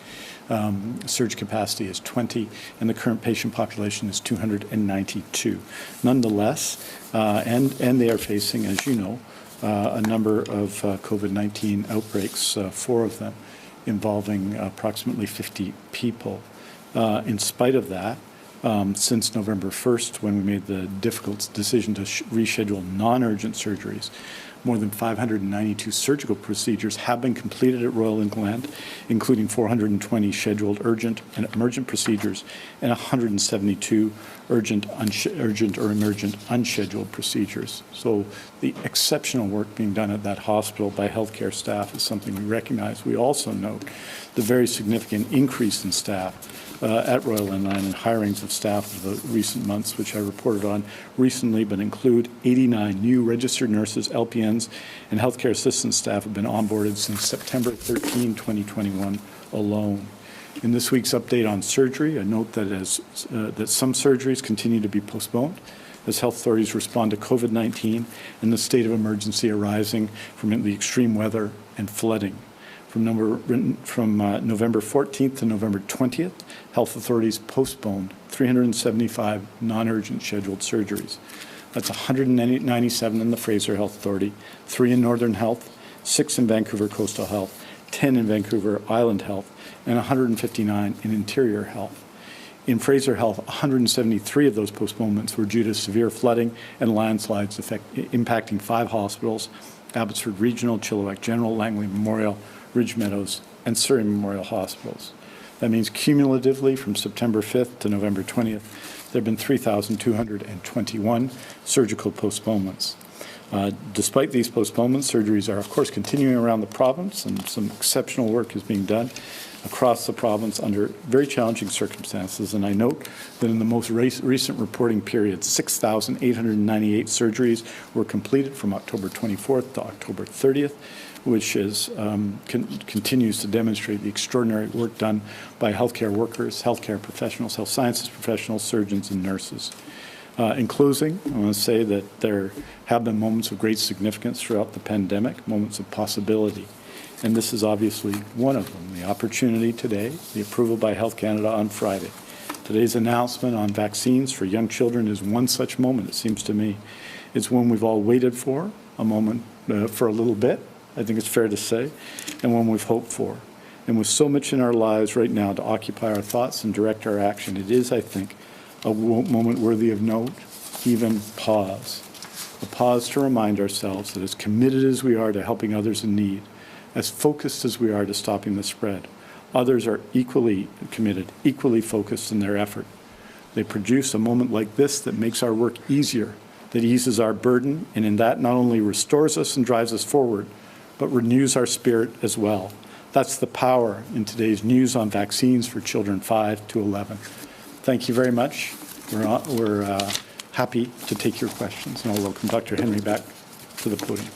Surge capacity is 20, and the current patient population is 292. Nonetheless, and they are facing, as you know, a number of COVID-19 outbreaks, 4 of them involving approximately 50 people. In spite of that, since November 1st, when we made the difficult decision to reschedule non-urgent surgeries, more than 592 surgical procedures have been completed at Royal Inland, including 420 scheduled urgent and emergent procedures and 172 urgent or emergent unscheduled procedures. So the exceptional work being done at that hospital by healthcare staff is something we recognize. We also note the very significant increase in staff at Royal Inland and hirings of staff of the recent months, which I reported on recently, but include 89 new registered nurses, LPNs, and healthcare assistant staff have been onboarded since September 13, 2021 alone. In this week's update on surgery, I note that that some surgeries continue to be postponed as health authorities respond to COVID-19 and the state of emergency arising from the extreme weather and flooding. From November 14th to November 20th, health authorities postponed 375 non-urgent scheduled surgeries. That's 197 in the Fraser Health Authority, 3 in Northern Health, 6 in Vancouver Coastal Health, 10 in Vancouver Island Health, and 159 in Interior Health. In Fraser Health, 173 of those postponements were due to severe flooding and landslides impacting 5 hospitals: Abbotsford Regional, Chilliwack General, Langley Memorial, Ridge Meadows, and Surrey Memorial Hospitals. That means cumulatively from September 5th to November 20th, there have been 3,221 surgical postponements. Despite these postponements, surgeries are, of course, continuing around the province, and some exceptional work is being done across the province under very challenging circumstances. And I note that in the most recent reporting period, 6,898 surgeries were completed from October 24th to October 30th, which is, continues to demonstrate the extraordinary work done by healthcare workers, healthcare professionals, health sciences professionals, surgeons, and nurses. In closing, I want to say that there have been moments of great significance throughout the pandemic, moments of possibility. And this is obviously one of them. The opportunity today, the approval by Health Canada on Friday. Today's announcement on vaccines for young children is one such moment, it seems to me. It's one we've all waited for, a moment for a little bit, I think it's fair to say, and one we've hoped for. And with so much in our lives right now to occupy our thoughts and direct our action, it is, I think, a moment worthy of note, even pause. A pause to remind ourselves that as committed as we are to helping others in need, as focused as we are to stopping the spread, others are equally committed, equally focused in their effort. They produce a moment like this that makes our work easier, that eases our burden, and in that not only restores us and drives us forward, but renews our spirit as well. That's the power in today's news on vaccines for children 5 to 11. Thank you very much. We're happy to take your questions, and I'll welcome Dr. Henry back to the podium.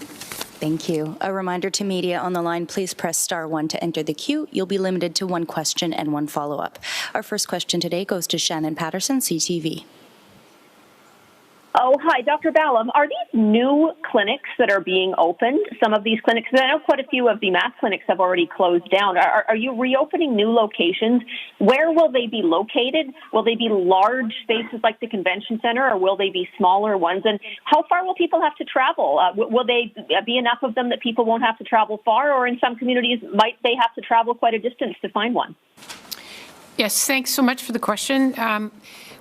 Thank you. A reminder to media on the line, please press *1 to enter the queue. You'll be limited to one question and one follow-up. Our first question today goes to Shannon Patterson, CTV. Oh, hi, Dr. Ballum. Are these new clinics that are being opened? Some of these clinics, I know quite a few of the mass clinics have already closed down. Are you reopening new locations? Where will they be located? Will they be large spaces like the convention center, or will they be smaller ones? And how far will people have to travel? Will they be enough of them that people won't have to travel far, or in some communities, might they have to travel quite a distance to find one? Yes, thanks so much for the question.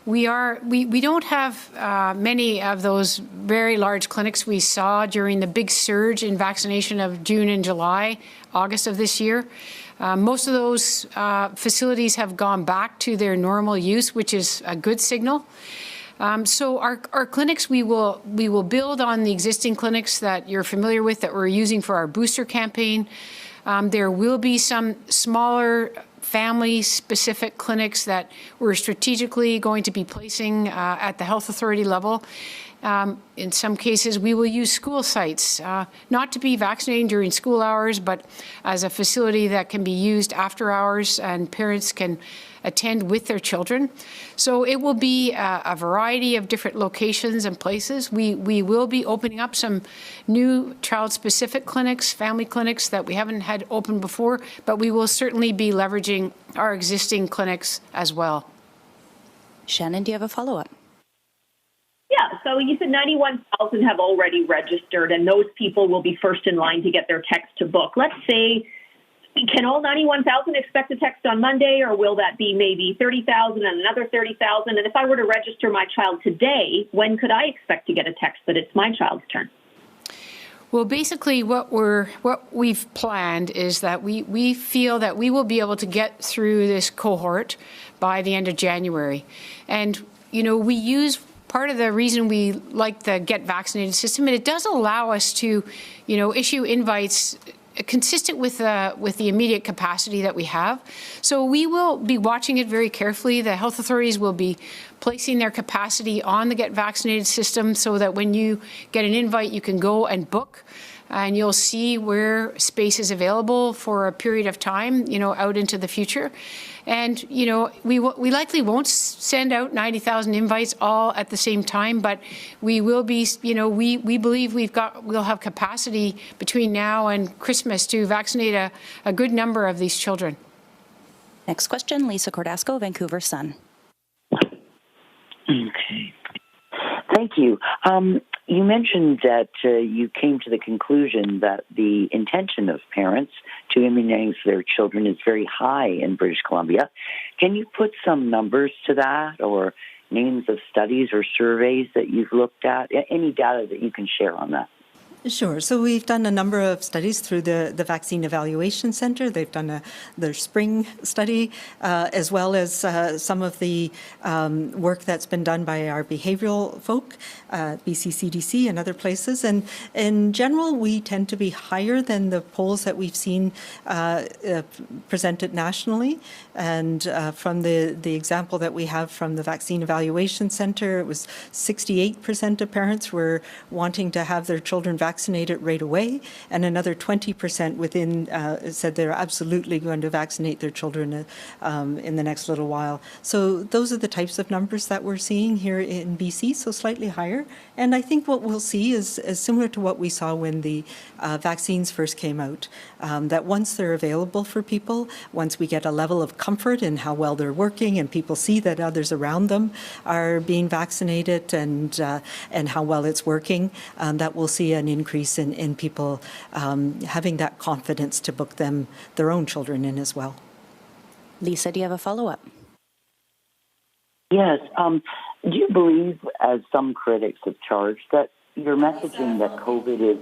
We don't have many of those very large clinics we saw during the big surge in vaccination of June and July, August of this year. Most of those facilities have gone back to their normal use, which is a good signal. So our clinics, we will build on the existing clinics that you're familiar with that we're using for our booster campaign. There will be some smaller family-specific clinics that we're strategically going to be placing at the health authority level. In some cases, we will use school sites, not to be vaccinating during school hours, but as a facility that can be used after hours and parents can attend with their children. So it will be a variety of different locations and places. We will be opening up some new child-specific clinics, family clinics that we haven't had open before, but we will certainly be leveraging our existing clinics as well. Shannon, do you have a follow-up? Yeah, so you said 91,000 have already registered, and those people will be first in line to get their text to book. Let's say, can all 91,000 expect a text on Monday, or will that be maybe 30,000 and another 30,000? And if I were to register my child today, when could I expect to get a text that it's my child's turn? Well, basically, what we've planned is that we feel that we will be able to get through this cohort by the end of January, and we use. Part of the reason we like the Get Vaccinated system, and it does allow us to, issue invites consistent with the immediate capacity that we have. So we will be watching it very carefully. The health authorities will be placing their capacity on the Get Vaccinated system so that when you get an invite, you can go and book, and you'll see where space is available for a period of time, out into the future. And, we likely won't send out 90,000 invites all at the same time, but we will be, we believe we'll have capacity between now and Christmas to vaccinate a good number of these children. Next question, Lisa Cordasco, Vancouver Sun. Okay. Thank you. You mentioned that you came to the conclusion that the intention of parents to immunize their children is very high in British Columbia. Can you put some numbers to that, or names of studies or surveys that you've looked at? Any data that you can share on that? Sure. So we've done a number of studies through the Vaccine Evaluation Centre. They've done their spring study, as well as some of the work that's been done by our behavioural folk, BCCDC and other places. And in general, we tend to be higher than the polls that we've seen presented nationally. And from the example that we have from the Vaccine Evaluation Centre, it was 68% of parents were wanting to have their children vaccinated right away, and another 20% within said they're absolutely going to vaccinate their children in the next little while. So those are the types of numbers that we're seeing here in BC, so slightly higher. And I think what we'll see is similar to what we saw when the vaccines first came out, that once they're available for people, once we get a level of comfort in how well they're working and people see that others around them are being vaccinated and how well it's working, that we'll see an increase in people having that confidence to book their own children in as well. Lisa, do you have a follow-up? Yes. Do you believe, as some critics have charged, that your messaging that COVID is...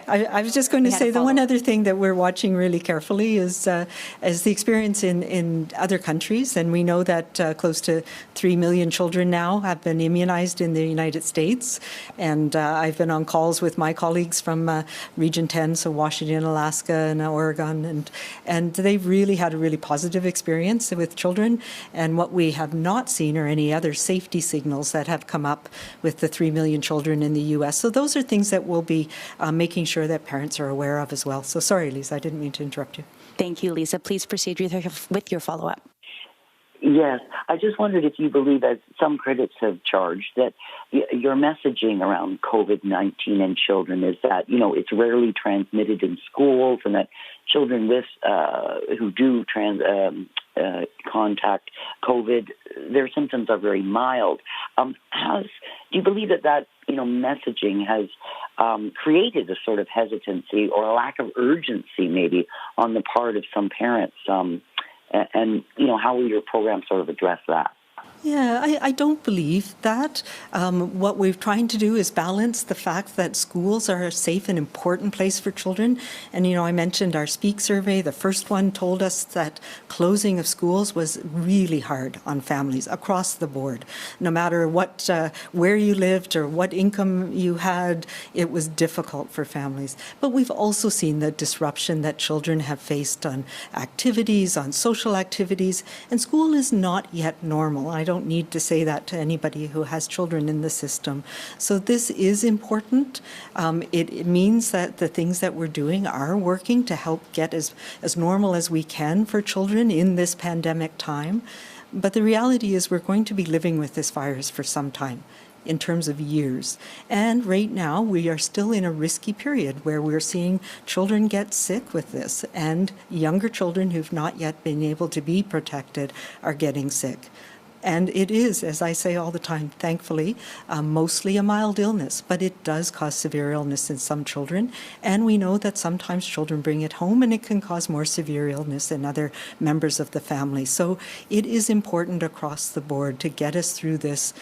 I was just going to say the one other thing that we're watching really carefully is the experience in other countries. And we know that close to 3 million children now have been immunized in the United States. And I've been on calls with my colleagues from Region 10, so Washington, Alaska, and Oregon. And they've really had a really positive experience with children. And what we have not seen are any other safety signals that have come up with the 3 million children in the U.S. So those are things that we'll be making sure that parents are aware of as well. So sorry, Lisa, I didn't mean to interrupt you. Thank you, Lisa. Please proceed with your follow-up. Yes, I just wondered if you believe, as some critics have charged, that your messaging around COVID-19 and children is that, it's rarely transmitted in schools, and that children with who do contact COVID, their symptoms are very mild. Do you believe that messaging has created a sort of hesitancy or a lack of urgency maybe on the part of some parents? And how will your program sort of address that? Yeah, I don't believe that. What we're trying to do is balance the fact that schools are a safe and important place for children. And, I mentioned our SPEAK survey. The first one told us that closing of schools was really hard on families across the board. No matter what, where you lived or what income you had, it was difficult for families. But we've also seen the disruption that children have faced on activities, on social activities, and school is not yet normal. I don't need to say that to anybody who has children in the system. So this is important. It means that the things that we're doing are working to help get as normal as we can for children in this pandemic time. But the reality is we're going to be living with this virus for some time, in terms of years. And right now, we are still in a risky period where we're seeing children get sick with this, and younger children who've not yet been able to be protected are getting sick. And it is, as I say all the time, thankfully, mostly a mild illness, but it does cause severe illness in some children. And we know that sometimes children bring it home and it can cause more severe illness in other members of the family. So it is important across the board to get us through this.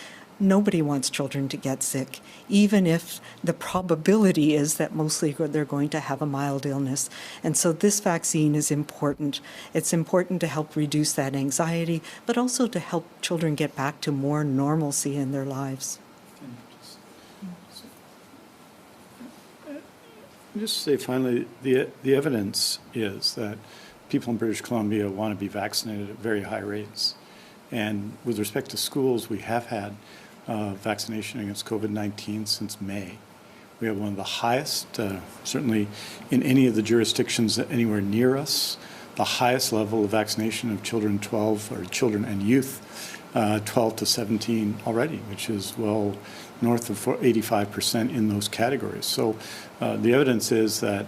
Nobody wants children to get sick, even if the probability is that mostly they're going to have a mild illness. And so this vaccine is important. It's important to help reduce that anxiety, but also to help children get back to more normalcy in their lives. Just say finally, the evidence is that people in British Columbia want to be vaccinated at very high rates. And with respect to schools, we have had vaccination against COVID-19 since May. We have one of the highest, certainly in any of the jurisdictions anywhere near us, the highest level of vaccination of children and youth 12 to 17 already, which is well north of 85% in those categories. So the evidence is that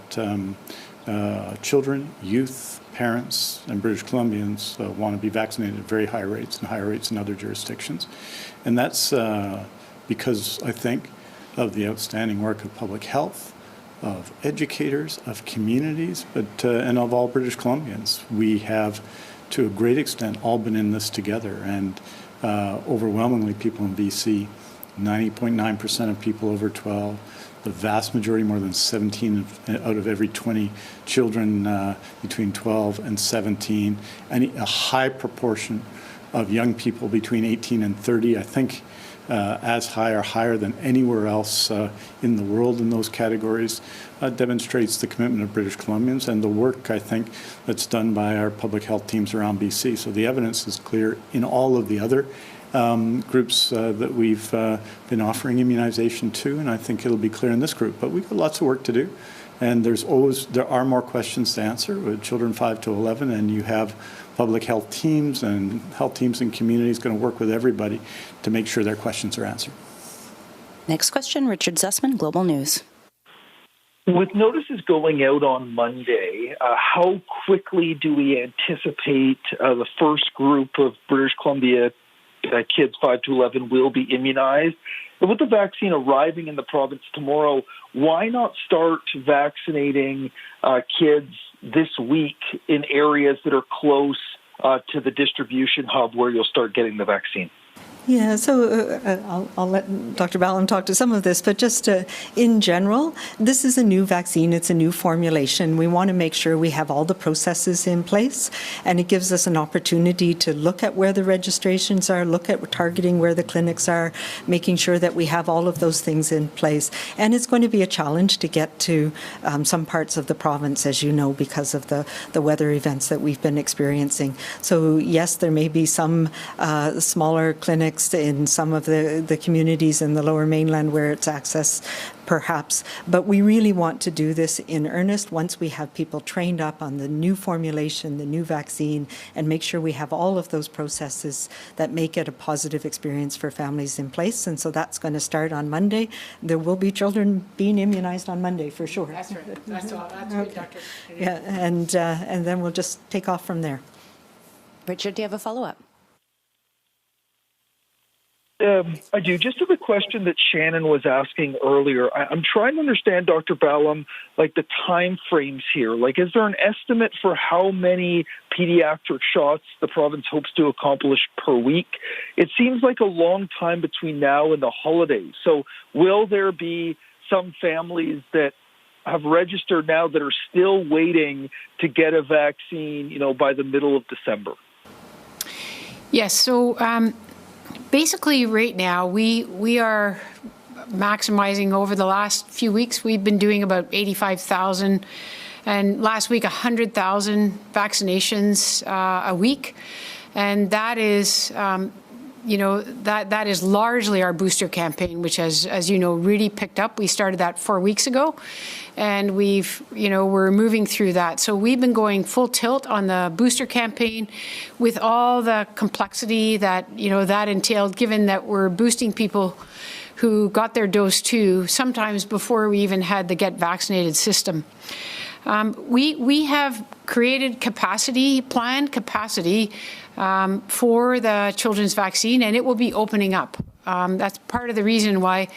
children, youth, parents, and British Columbians want to be vaccinated at very high rates and higher rates in other jurisdictions. And that's because, I think, of the outstanding work of public health, of educators, of communities, and of all British Columbians. We have, to a great extent, all been in this together. And overwhelmingly, people in BC, 90.9% of people over 12, the vast majority, more than 17 out of every 20 children between 12 and 17, and a high proportion of young people between 18 and 30, I think as high or higher than anywhere else in the world in those categories, demonstrates the commitment of British Columbians and the work, I think, that's done by our public health teams around BC. So the evidence is clear in all of the other groups that we've been offering immunization to, and I think it'll be clear in this group. But we've got lots of work to do, and there are more questions to answer with children 5 to 11, and you have public health teams and communities going to work with everybody to make sure their questions are answered. Next question, Richard Zussman, Global News. With notices going out on Monday, how quickly do we anticipate the first group of British Columbia kids 5 to 11 will be immunized? And with the vaccine arriving in the province tomorrow, why not start vaccinating kids this week in areas that are close to the distribution hub where you'll start getting the vaccine? Yeah, so I'll let Dr. Ballum talk to some of this, but just in general, this is a new vaccine. It's a new formulation. We want to make sure we have all the processes in place, and it gives us an opportunity to look at where the registrations are, look at targeting where the clinics are, making sure that we have all of those things in place. And it's going to be a challenge to get to some parts of the province, as you know, because of the weather events that we've been experiencing. So yes, there may be some smaller clinics in some of the communities in the Lower Mainland where it's access, perhaps. But we really want to do this in earnest once we have people trained up on the new formulation, the new vaccine, and make sure we have all of those processes that make it a positive experience for families in place. And so that's going to start on Monday. There will be children being immunized on Monday for sure. That's right. That's good, Doctor. Yeah, and then we'll just take off from there. Richard, do you have a follow-up? I do. Just to the question that Shannon was asking earlier, I'm trying to understand, Dr. Ballum, like the time frames here. Like, is there an estimate for how many pediatric shots the province hopes to accomplish per week? It seems like a long time between now and the holidays. So will there be some families that have registered now that are still waiting to get a vaccine, by the middle of December? Yes. So basically, right now, we are maximizing over the last few weeks. We've been doing about 85,000, and last week 100,000 vaccinations a week, and that is, that is largely our booster campaign, which has, as you know, really picked up. We started that 4 weeks ago, and we're moving through that. So we've been going full tilt on the booster campaign with all the complexity that, that entailed, given that we're boosting people who got their dose 2, sometimes before we even had the Get Vaccinated system. We have created planned capacity for the children's vaccine, and it will be opening up. That's part of the reason why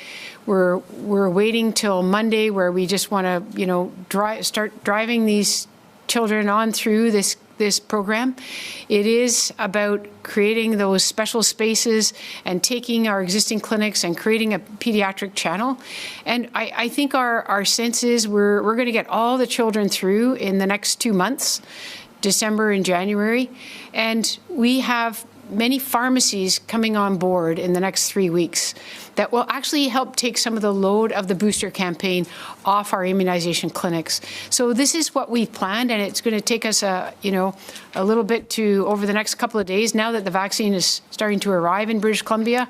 we're waiting till Monday, where we just want to start driving these children on through this program. It is about creating those special spaces and taking our existing clinics and creating a pediatric channel. And I think our sense is we're going to get all the children through in the next 2 months, December and January. And we have many pharmacies coming on board in the next 3 weeks that will actually help take some of the load of the booster campaign off our immunization clinics. So this is what we've planned, and it's going to take us a little bit over the next couple of days, now that the vaccine is starting to arrive in British Columbia,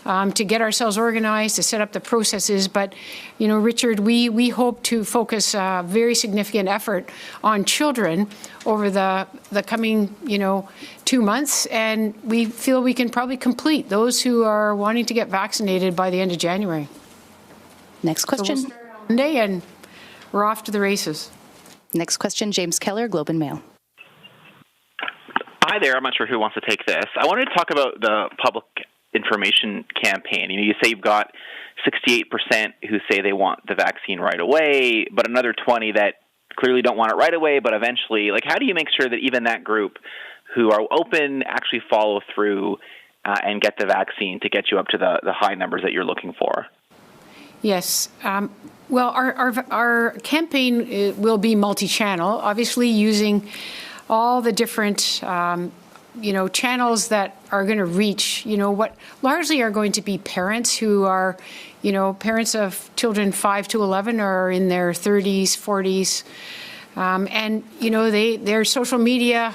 to get ourselves organized, to set up the processes. But, Richard, we hope to focus a very significant effort on children over the coming, 2 months, and we feel we can probably complete those who are wanting to get vaccinated by the end of January. Next question. So we'll start on Monday, and we're off to the races. Next question, James Keller, Globe and Mail. Hi there. I'm not sure who wants to take this. I wanted to talk about the public information campaign. You say you've got 68% who say they want the vaccine right away, but another 20 that clearly don't want it right away, but eventually. Like, how do you make sure that even that group who are open actually follow through and get the vaccine to get you up to the high numbers that you're looking for? Yes. Well, our campaign will be multi-channel, obviously using all the different channels that are going to reach, what largely are going to be parents who are, parents of children 5 to 11 are in their 30s, 40s. And, they're social media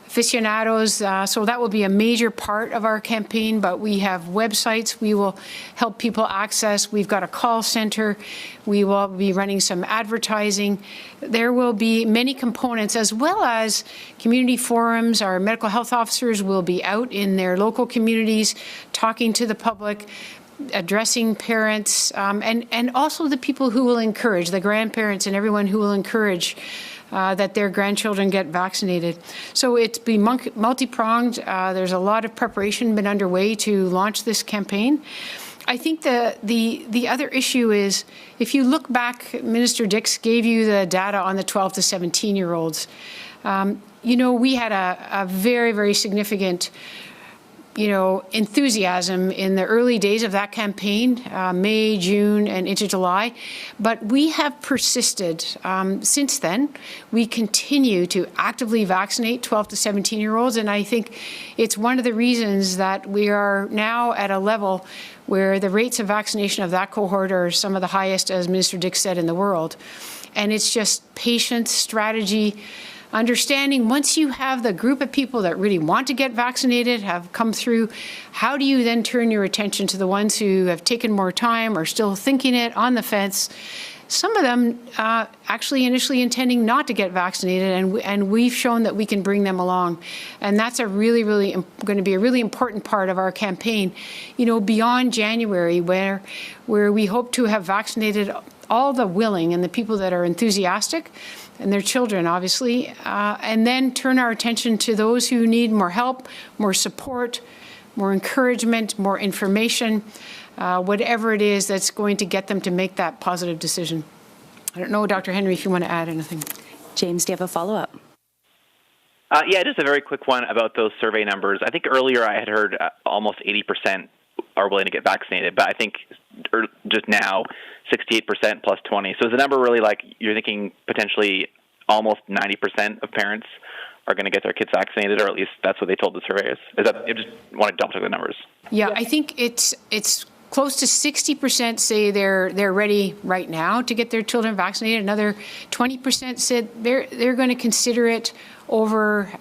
aficionados, so that will be a major part of our campaign, but we have websites we will help people access. We've got a call center. We will be running some advertising. There will be many components, as well as community forums. Our medical health officers will be out in their local communities talking to the public, addressing parents, and also the people who will encourage, the grandparents and everyone who will encourage that their grandchildren get vaccinated. So it's been multi-pronged. There's a lot of preparation been underway to launch this campaign. I think the other issue is, if you look back, Minister Dix gave you the data on the 12 to 17-year-olds. We had a very, very significant enthusiasm in the early days of that campaign, May, June, and into July. But we have persisted since then. We continue to actively vaccinate 12 to 17-year-olds, and I think it's one of the reasons that we are now at a level where the rates of vaccination of that cohort are some of the highest, as Minister Dix said, in the world. And it's just patience, strategy, understanding once you have the group of people that really want to get vaccinated, have come through, how do you then turn your attention to the ones who have taken more time or still thinking it, on the fence? Some of them actually initially intending not to get vaccinated, and we've shown that we can bring them along. And that's a really, really going to be a really important part of our campaign, beyond January, where we hope to have vaccinated all the willing and the people that are enthusiastic, and their children, obviously, and then turn our attention to those who need more help, more support, more encouragement, more information, whatever it is that's going to get them to make that positive decision. I don't know, Dr. Henry, if you want to add anything. James, do you have a follow-up? Yeah, just a very quick one about those survey numbers. I think earlier I had heard almost 80% are willing to get vaccinated, but I think just now 68% plus 20. So is the number really like you're thinking potentially almost 90% of parents are going to get their kids vaccinated, or at least that's what they told the surveyors? Is that, I just want to double check the numbers. Yeah, I think it's close to 60% say they're ready right now to get their children vaccinated. Another 20% said they're going to consider it over.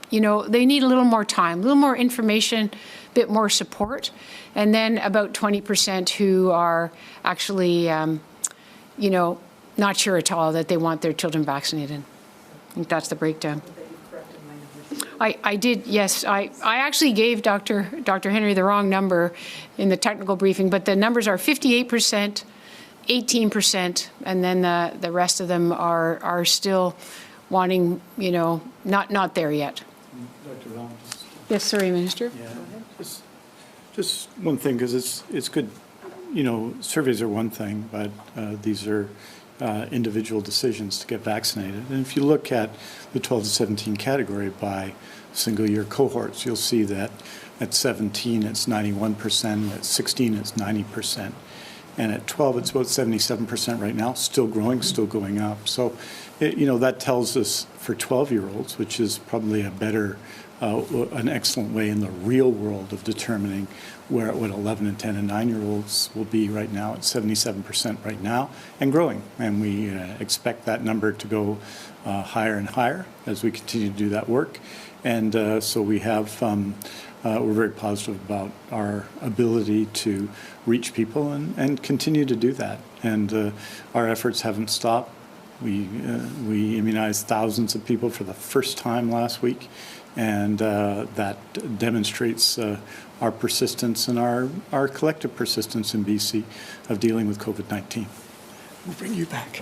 They need a little more time, a little more information, a bit more support, and then about 20% who are actually, not sure at all that they want their children vaccinated. I think that's the breakdown. I did, yes. I actually gave Dr. Henry the wrong number in the technical briefing, but the numbers are 58%, 18%, and then the rest of them are still wanting, not there yet. Dr. Brown, yes, sorry, Minister. Yeah, just one thing, because it's good. Surveys are one thing, but these are individual decisions to get vaccinated. And if you look at the 12 to 17 category by single-year cohorts, you'll see that at 17 it's 91%, at 16 it's 90%, and at 12 it's about 77% right now, still growing, still going up. So, that tells us for 12-year-olds, which is probably a better, an excellent way in the real world of determining what 11 and 10 and 9-year-olds will be right now at 77% right now and growing. And we expect that number to go higher and higher as we continue to do that work. And so we have, we're very positive about our ability to reach people and continue to do that. And our efforts haven't stopped. We immunized thousands of people for the first time last week, and that demonstrates our persistence and our collective persistence in BC of dealing with COVID-19. We'll bring you back.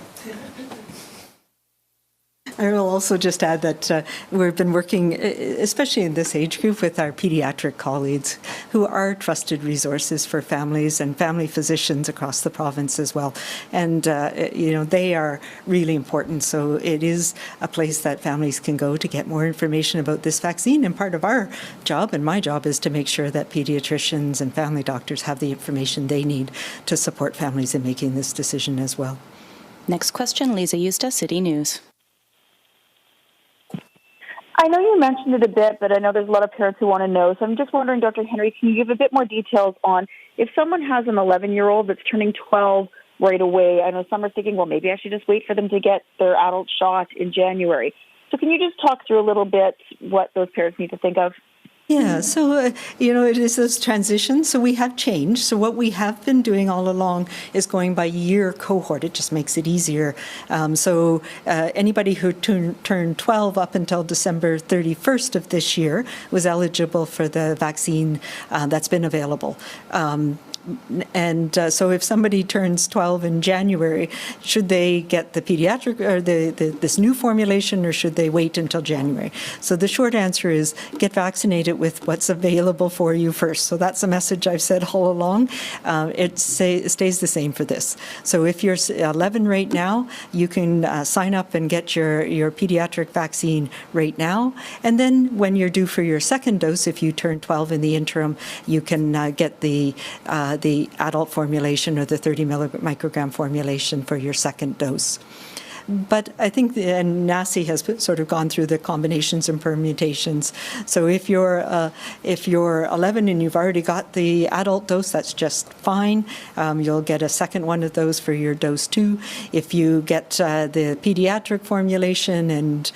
I will also just add that we've been working, especially in this age group, with our pediatric colleagues who are trusted resources for families and family physicians across the province as well. And, they are really important. So it is a place that families can go to get more information about this vaccine. And part of our job, and my job, is to make sure that pediatricians and family doctors have the information they need to support families in making this decision as well. Next question, Lisa Eustace, City News. I know you mentioned it a bit, but I know there's a lot of parents who want to know. So I'm just wondering, Dr. Henry, can you give a bit more details on if someone has an 11-year-old that's turning 12 right away? I know some are thinking, well, maybe I should just wait for them to get their adult shot in January. So can you just talk through a little bit what those parents need to think of? Yeah, so, it is this transition. So we have changed. So what we have been doing all along is going by year cohort. It just makes it easier. Anybody who turned 12 up until December 31st of this year was eligible for the vaccine that's been available. So if somebody turns 12 in January, should they get the pediatric or this new formulation, or should they wait until January? So the short answer is get vaccinated with what's available for you first. So that's a message I've said all along. It stays the same for this. So if you're 11 right now, you can sign up and get your pediatric vaccine right now. And then when you're due for your second dose, if you turn 12 in the interim, you can get the adult formulation or the 30 microgram formulation for your second dose. But I think, and NACI has sort of gone through the combinations and permutations. So if you're 11 and you've already got the adult dose, that's just fine. You'll get a second one of those for your dose 2. If you get the pediatric formulation and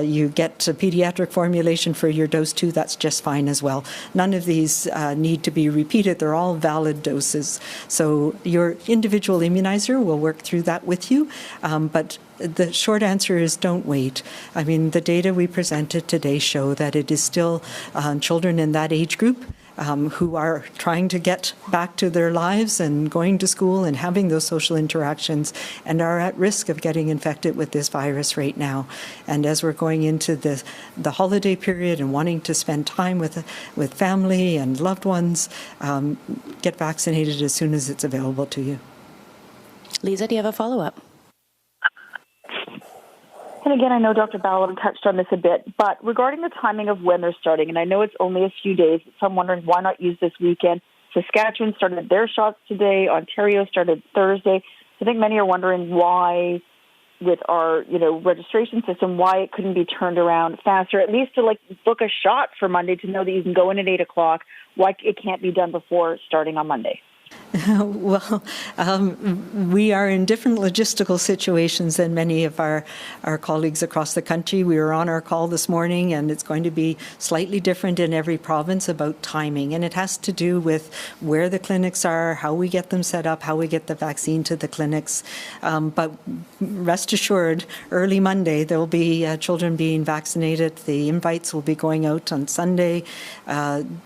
you get a pediatric formulation for your dose 2, that's just fine as well. None of these need to be repeated. They're all valid doses. So your individual immunizer will work through that with you, but the short answer is don't wait. I mean, the data we presented today show that it is still children in that age group who are trying to get back to their lives and going to school and having those social interactions and are at risk of getting infected with this virus right now. And as we're going into the holiday period and wanting to spend time with family and loved ones, get vaccinated as soon as it's available to you. Lisa, do you have a follow-up? And again, I know Dr. Ballard touched on this a bit, but regarding the timing of when they're starting, and I know it's only a few days, so I'm wondering why not use this weekend. Saskatchewan started their shots today. Ontario started Thursday. I think many are wondering why, with our registration system, why it couldn't be turned around faster, at least to book a shot for Monday to know that you can go in at 8 o'clock. Why it can't be done before starting on Monday. Well, we are in different logistical situations than many of our colleagues across the country. We were on our call this morning, and it's going to be slightly different in every province about timing. And it has to do with where the clinics are, how we get them set up, how we get the vaccine to the clinics. But rest assured, early Monday, there will be children being vaccinated. The invites will be going out on Sunday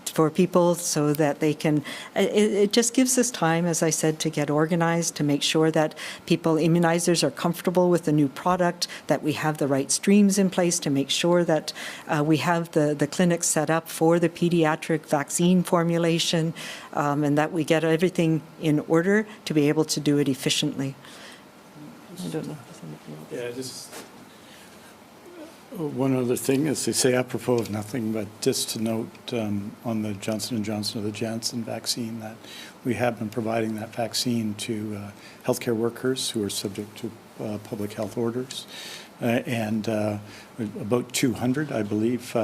for people so that they can, it just gives us time, as I said, to get organized, to make sure that immunizers are comfortable with the new product, that we have the right streams in place to make sure that we have the clinics set up for the pediatric vaccine formulation, and that we get everything in order to be able to do it efficiently. I don't know. Yeah, just one other thing, as they say, apropos of nothing, but just to note on the Johnson & Johnson or the Janssen vaccine that we have been providing that vaccine to healthcare workers who are subject to public health orders. And about 200, I believe,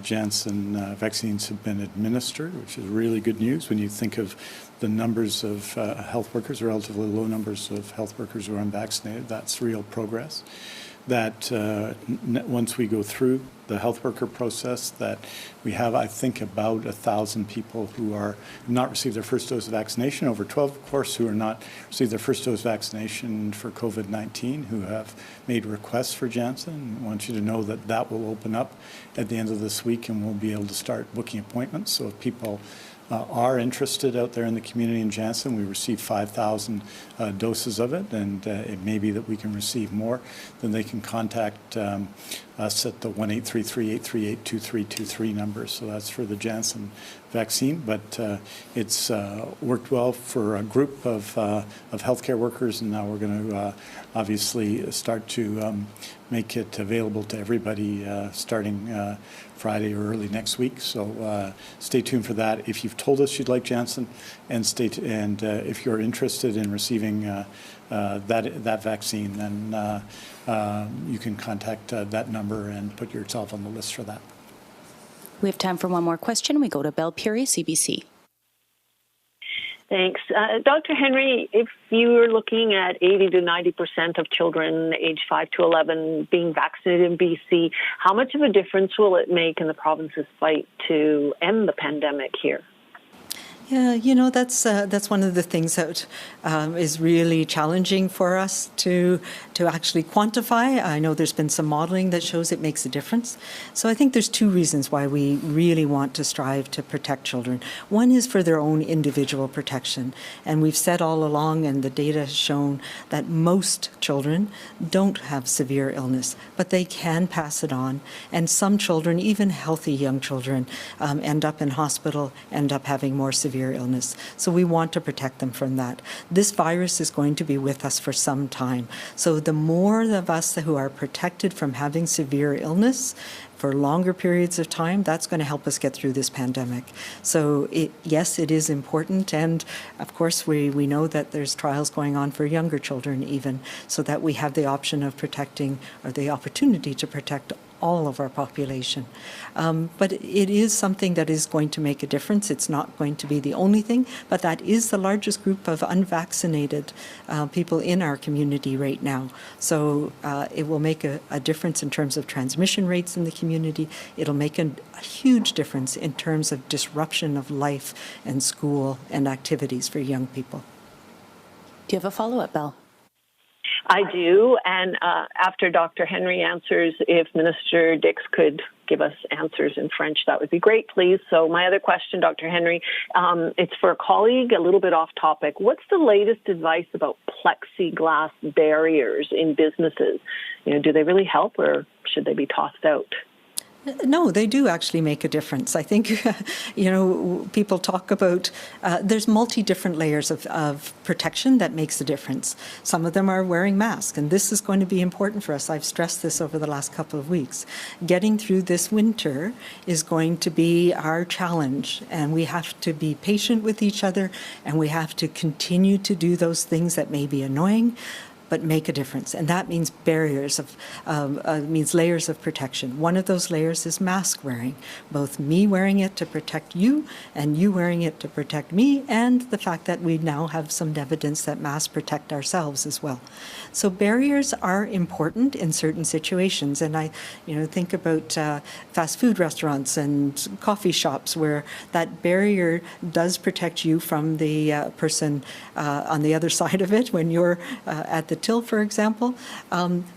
Janssen vaccines have been administered, which is really good news when you think of the numbers of health workers, relatively low numbers of health workers who are unvaccinated. That's real progress. That once we go through the health worker process, that we have, I think, about 1,000 people who have not received their first dose of vaccination, over 12, of course, who are not received their first dose vaccination for COVID-19, who have made requests for Janssen. I want you to know that that will open up at the end of this week, and we'll be able to start booking appointments. So if people are interested out there in the community in Janssen, we received 5,000 doses of it, and it may be that we can receive more. Then they can contact us at the 1-833-838-2323 number. So that's for the Janssen vaccine, but it's worked well for a group of healthcare workers, and now we're going to obviously start to make it available to everybody starting Friday or early next week. So stay tuned for that. If you've told us you'd like Janssen, and if you're interested in receiving that vaccine, then you can contact that number and put yourself on the list for that. We have time for one more question. We go to Belle Puri, CBC. Thanks. Dr. Henry, if you were looking at 80 to 90% of children aged 5 to 11 being vaccinated in BC, how much of a difference will it make in the province's fight to end the pandemic here? Yeah, that's one of the things that is really challenging for us to actually quantify. I know there's been some modeling that shows it makes a difference. So I think there's two reasons why we really want to strive to protect children. One is for their own individual protection. And we've said all along, and the data has shown, that most children don't have severe illness, but they can pass it on. And some children, even healthy young children, end up in hospital, end up having more severe illness. So we want to protect them from that. This virus is going to be with us for some time. So the more of us who are protected from having severe illness for longer periods of time, that's going to help us get through this pandemic. So yes, it is important. And of course, we know that there's trials going on for younger children even, so that we have the option of protecting, or the opportunity to protect, all of our population. But it is something that is going to make a difference. It's not going to be the only thing, but that is the largest group of unvaccinated people in our community right now. So it will make a difference in terms of transmission rates in the community. It'll make a huge difference in terms of disruption of life and school and activities for young people. Do you have a follow-up, Belle? I do. And after Dr. Henry answers, if Minister Dix could give us answers in French, that would be great, please. So my other question, Dr. Henry, it's for a colleague, a little bit off topic. What's the latest advice about plexiglass barriers in businesses? Do they really help, or should they be tossed out? No, they do actually make a difference. I think, people talk about, there's different layers of protection that makes a difference. Some of them are wearing masks, and this is going to be important for us. I've stressed this over the last couple of weeks. Getting through this winter is going to be our challenge, and we have to be patient with each other, and we have to continue to do those things that may be annoying, but make a difference. And that means layers of protection. One of those layers is mask wearing, both me wearing it to protect you and you wearing it to protect me, and the fact that we now have some evidence that masks protect ourselves as well. So barriers are important in certain situations. And I think about fast food restaurants and coffee shops where that barrier does protect you from the person on the other side of it when you're at the till, for example.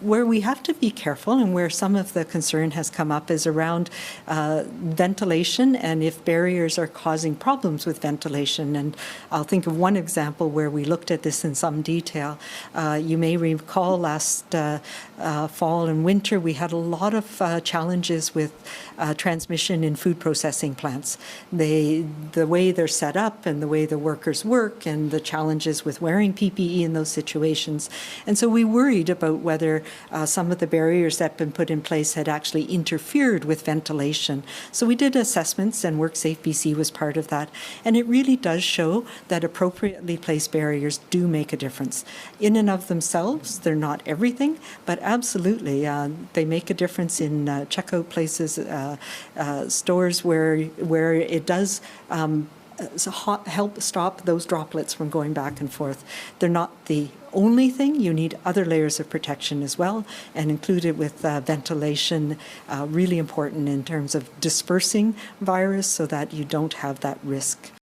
Where we have to be careful, and where some of the concern has come up, is around ventilation, and if barriers are causing problems with ventilation. And I'll think of one example where we looked at this in some detail. You may recall last fall and winter, we had a lot of challenges with transmission in food processing plants. The way they're set up and the way the workers work, and the challenges with wearing PPE in those situations. And so we worried about whether some of the barriers that had been put in place had actually interfered with ventilation. So we did assessments, and WorkSafe BC was part of that. And it really does show that appropriately placed barriers do make a difference. In and of themselves, they're not everything, but absolutely they make a difference in checkout places, stores where it does help stop those droplets from going back and forth. They're not the only thing. You need other layers of protection as well, and included with ventilation, really important in terms of dispersing virus so that you don't have that risk.